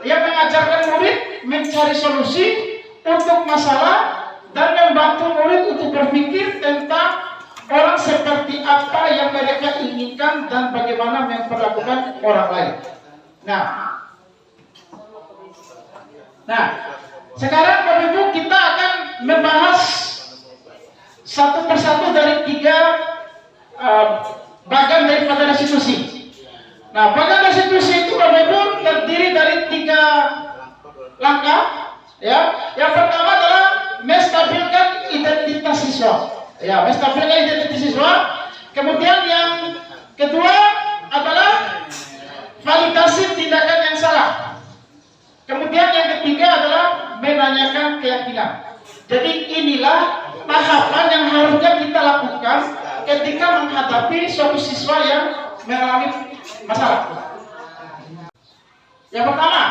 yang mengajarkan murid mencari solusi untuk masalah dan membantu murid untuk berpikir tentang orang seperti apa yang mereka inginkan dan bagaimana memperlakukan orang lain. Nah, sekarang Bapak Ibu kita akan membahas satu persatu dari 3 bagian daripada restitusi. Nah, bagian restitusi itu Bapak Ibu terdiri dari 3 langkah. Ya, yang pertama adalah menstabilkan identitas siswa. Ya, menstabilkan identitas siswa. Kemudian yang kedua adalah validasi tindakan yang salah. Kemudian yang ketiga adalah menanyakan keyakinan. Jadi inilah tahapan yang harusnya kita lakukan ketika menghadapi suatu siswa yang mengalami masalah. Yang pertama,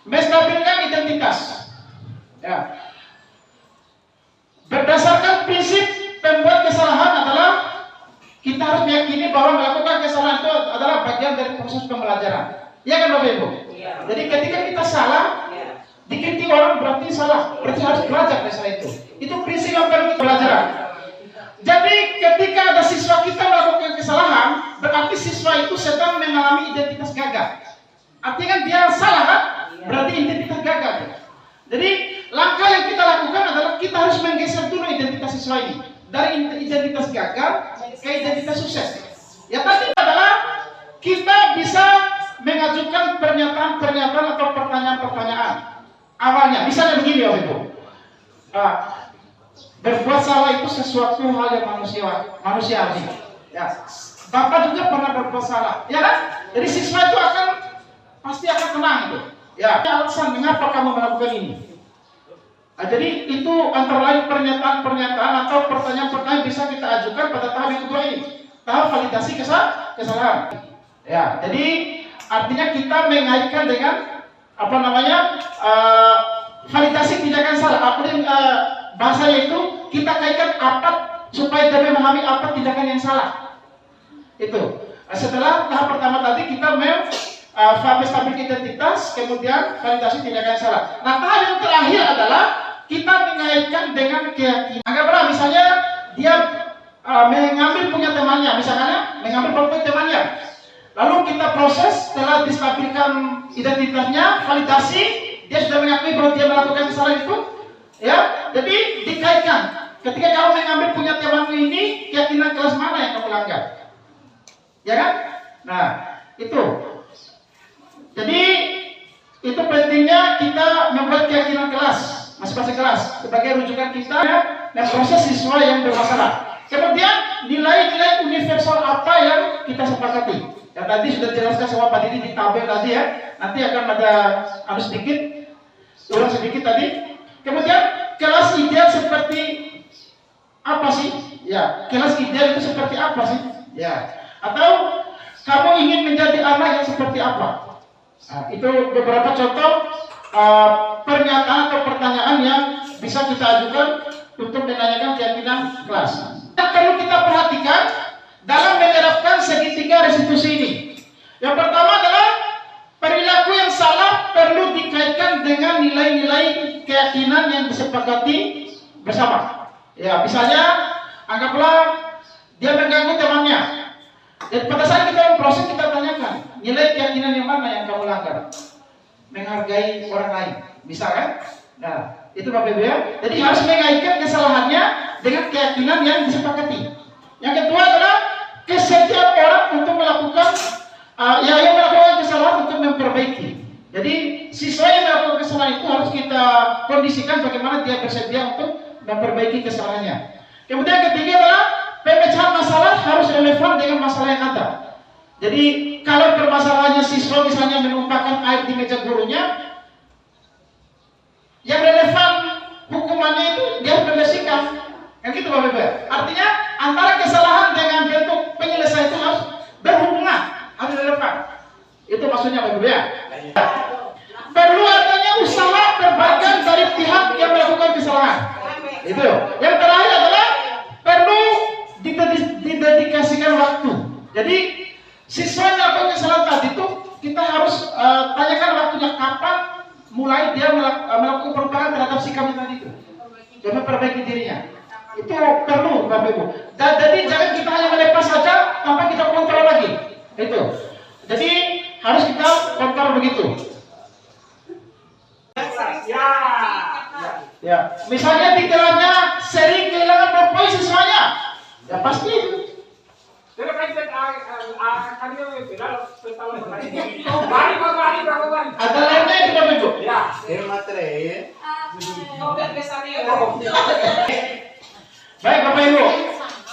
menstabilkan identitas. Ya. Berdasarkan prinsip pembuat kesalahan adalah kita harus meyakini bahwa melakukan kesalahan itu adalah bagian dari proses pembelajaran. Iya kan Bapak Ibu? Iya. Jadi ketika kita salah, dikritik orang berarti salah, berarti harus belajar dari salah itu. Itu prinsip yang perlu kita belajar. Jadi ketika ada siswa kita melakukan kesalahan, berarti siswa itu sedang mengalami identitas gagal. Artinya kan dia salah kan? Berarti identitas gagal. Jadi langkah yang kita lakukan adalah kita harus menggeser dulu identitas siswa ini dari identitas gagal ke identitas sukses. Ya tadi adalah kita bisa mengajukan pernyataan-pernyataan atau pertanyaan-pertanyaan awalnya. Misalnya begini Bapak Ibu, berbuat salah itu sesuatu hal yang manusiawi. Ya, Bapak juga pernah berbuat salah, ya kan? Jadi siswa itu pasti akan tenang itu. Ya, alasan mengapa kamu melakukan ini. Jadi itu antara lain pernyataan-pernyataan atau pertanyaan-pertanyaan bisa kita ajukan pada tahap yang kedua ini, tahap validasi kesalahan. Ya, jadi artinya kita mengaitkan dengan validasi tindakan salah. Bahasanya itu kita kaitkan apa supaya dia memahami apa tindakan yang salah. Itu. Setelah tahap pertama tadi kita menstabilkan identitas, kemudian validasi tindakan yang salah. Nah, tahap yang terakhir adalah kita mengaitkan dengan keyakinan. Anggaplah misalnya dia mengambil punya temannya, misalnya mengambil buku temannya. Lalu kita proses setelah distabilkan identitasnya, validasi, dia sudah mengakui bahwa dia melakukan kesalahan itu. Ya, jadi dikaitkan. Ketika kamu mengambil punya temanmu ini, keyakinan kelas mana yang kamu langgar? Ya kan? Nah, itu. Jadi itu pentingnya kita membuat keyakinan kelas, masing-masing kelas sebagai rujukan kita dan proses siswa yang bermasalah. Kemudian nilai-nilai universal apa yang kita sepakati? Ya tadi sudah jelaskan sama Pak Didi di tabel tadi ya. Nanti akan ada ulang sedikit tadi. Kemudian kelas ideal seperti apa sih? Ya, kelas ideal itu seperti apa sih? Ya. Atau kamu ingin menjadi anak yang seperti apa? Nah, itu beberapa contoh pernyataan atau pertanyaan yang bisa kita ajukan untuk menanyakan keyakinan kelas. Yang perlu kita perhatikan dalam menerapkan segitiga restitusi ini. Yang pertama adalah perilaku yang salah perlu dikaitkan dengan nilai-nilai keyakinan yang disepakati bersama. Ya, misalnya anggaplah dia mengganggu temannya. Dan pada saat kita proses kita tanyakan, nilai keyakinan yang mana yang kamu langgar? Menghargai orang lain, misalkan. Nah, itu Bapak Ibu ya. Jadi harus mengaitkan kesalahannya dengan keyakinan yang disepakati. Yang kedua adalah kesetiaan orang untuk melakukan yang melakukan kesalahan untuk memperbaiki. Jadi siswa yang melakukan kesalahan itu harus kita kondisikan bagaimana dia bersedia untuk memperbaiki kesalahannya. Kemudian yang ketiga adalah pemecahan masalah harus relevan dengan masalah yang ada. Jadi kalau permasalahannya siswa misalnya menumpahkan air di meja gurunya, yang relevan hukumannya itu dia harus membersihkan. Kan gitu Bapak Ibu. Artinya antara kesalahan dengan bentuk penyelesaian itu harus berhubungan, harus relevan. Itu maksudnya Bapak Ibu ya. Perlu adanya usaha perbaikan dari pihak yang melakukan kesalahan. Itu. Yang terakhir adalah perlu didedikasikan waktu. Jadi siswa yang melakukan kesalahan tadi itu kita harus tanyakan waktunya kapan mulai dia melakukan perubahan terhadap sikapnya tadi itu dan memperbaiki dirinya. Itu perlu Bapak Ibu. Dan jadi jangan kita hanya melepas saja tanpa kita kontrol lagi. Itu. Jadi harus kita kontrol begitu. Ya, misalnya di dalamnya sering kehilangan poin siswanya, ya pasti. Ada lainnya itu Bapak Ibu. Ya. Baik Bapak Ibu.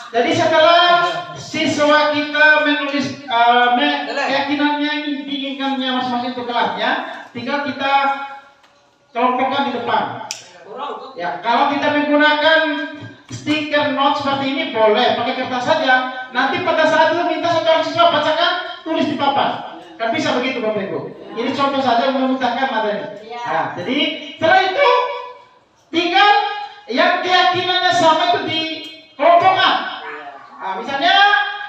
Jadi setelah siswa kita menulis keyakinannya yang diinginkannya masing-masing untuk kelasnya, tinggal kita kelompokkan di depan. Ya, kalau kita menggunakan stiker note seperti ini boleh, pakai kertas saja. Nanti pada saat itu minta satu orang siswa bacakan, tulis di papan. Kan bisa begitu Bapak Ibu. Ini contoh saja memudahkan materi. Nah, jadi setelah itu tinggal yang keyakinannya sama itu dikelompokkan. Nah, misalnya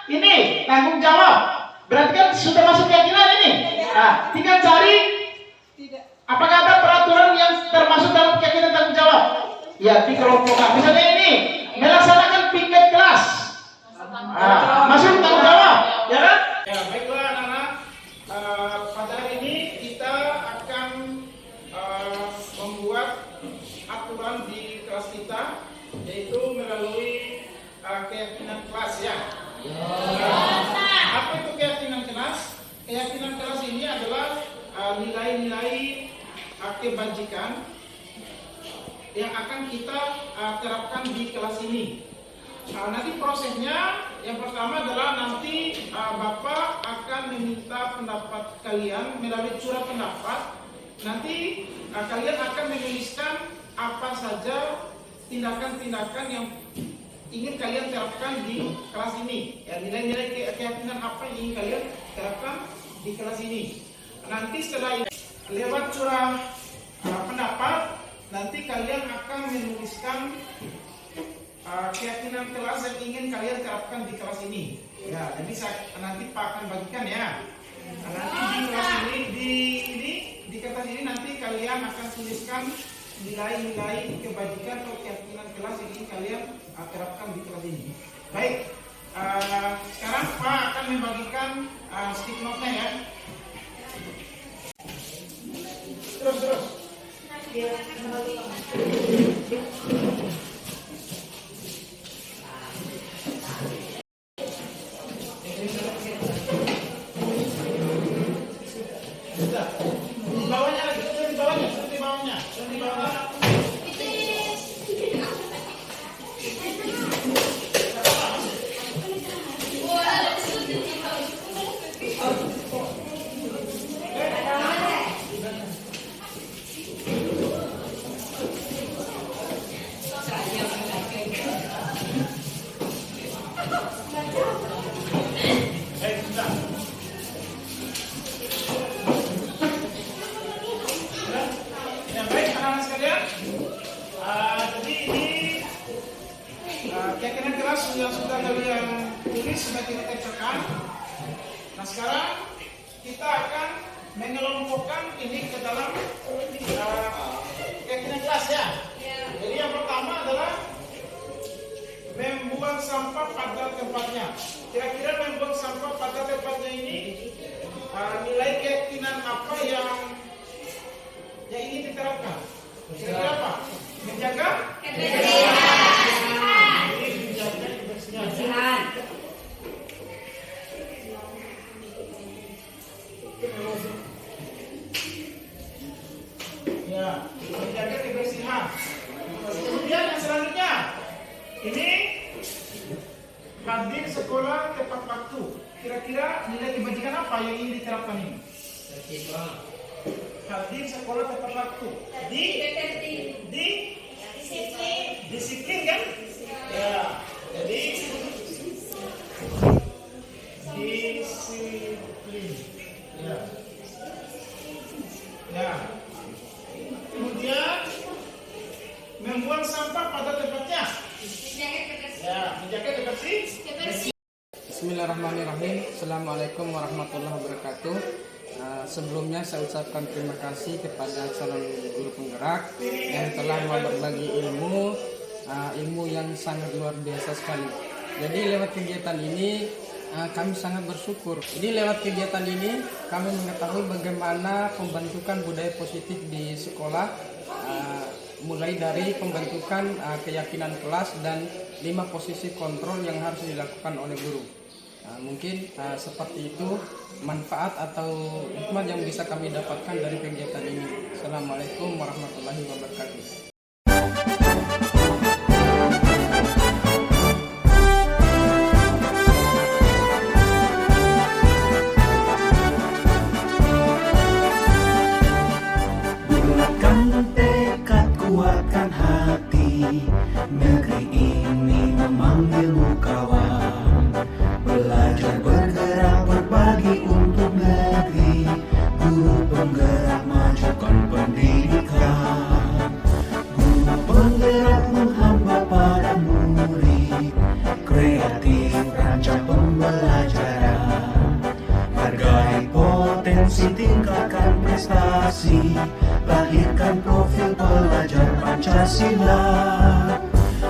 ini tanggung jawab, berarti kan sudah masuk keyakinan ini. Nah, tinggal cari apakah ada peraturan yang termasuk dalam keyakinan tanggung jawab. Ya, dikelompokkan. Misalnya ini melaksanakan piket kelas. Masuk tanggung jawab, ya kan? Ya, baiklah anak-anak. Pada hari ini kita akan membuat aturan di kelas kita, yaitu melalui keyakinan kelas ya. Apa itu keyakinan kelas? Keyakinan kelas ini adalah nilai-nilai kebajikan yang akan kita terapkan di kelas ini. Nanti prosesnya yang pertama adalah nanti Bapak akan meminta pendapat kalian melalui surat pendapat. Nanti kalian akan menuliskan apa saja tindakan-tindakan yang ingin kalian terapkan di kelas ini. Ya, nilai-nilai keyakinan apa yang ingin kalian terapkan di kelas ini. Nanti setelah ini lewat surat pendapat, nanti kalian akan menuliskan keyakinan kelas yang ingin kalian terapkan di kelas ini. Ya, jadi nanti Pak akan bagikan ya. Nanti di kelas ini di kertas ini nanti kalian akan tuliskan nilai-nilai kebajikan atau keyakinan kelas yang ingin kalian terapkan di kelas ini. Baik, sekarang Pak akan membagikan stick note-nya ya. Terus. Di bawahnya lagi, di bawahnya. Ya baik anak-anak sekalian, jadi ini keyakinan kelas yang sudah kalian tulis sudah kita kerjakan. Nah sekarang kita akan mengelompokkan ini ke dalam keyakinan kelas ya. Jadi yang pertama adalah membuang sampah pada tempatnya. Kira-kira membuang sampah pada tempatnya ini nilai keyakinan apa yang ingin diterapkan? Kira-kira apa? Menjaga kebersihan. Ya, menjaga kebersihan. Kemudian yang selanjutnya, ini hadir sekolah tepat waktu. Kira-kira nilai kebajikan apa yang ingin diterapkan ini? Hadir sekolah tepat waktu. Disiplin kan? Ya. Jadi disiplin. Ya. Ya. Kemudian membuang sampah pada tempatnya. Ya, menjaga kebersihan. Bismillahirrahmanirrahim. Assalamualaikum warahmatullahi wabarakatuh. Sebelumnya saya ucapkan terima kasih kepada calon guru penggerak yang telah mau berbagi ilmu yang sangat luar biasa sekali. Jadi lewat kegiatan ini kami sangat bersyukur. Jadi lewat kegiatan ini kami mengetahui bagaimana pembentukan budaya positif di sekolah, mulai dari pembentukan keyakinan kelas dan 5 posisi kontrol yang harus dilakukan oleh guru. Mungkin seperti itu manfaat atau hikmah yang bisa kami dapatkan dari kegiatan ini. Assalamualaikum warahmatullahi wabarakatuh. Bulatkan tekad, kuatkan hati, negeri ini merancang pembelajaran. Hargai potensi, tingkatkan prestasi, lahirkan profil pelajar Pancasila.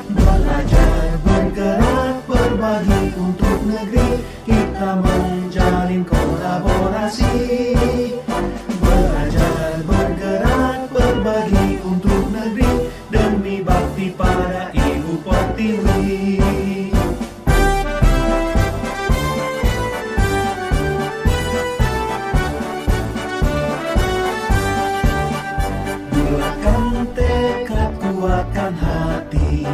Belajar, bergerak, berbagi untuk negeri, kita menjalin kolaborasi. Belajar, bergerak, berbagi untuk negeri, demi bakti pada Ibu Pertiwi. Bulatkan tekad, kuatkan hati,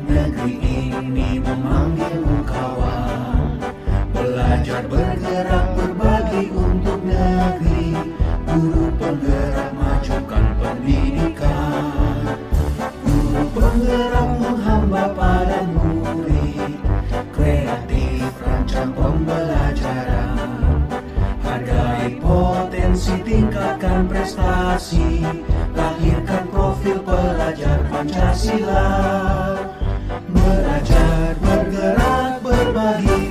negeri ini memanggilmu kawan. Belajar, bergerak, berbagi untuk negeri, guru penggerak majukan pendidikan. Guru penggerak menghamba pada murid, kreatif rancang pembelajaran. Hargai potensi, tingkatkan prestasi, lahirkan profil pelajar Pancasila. Belajar, bergerak, berbagi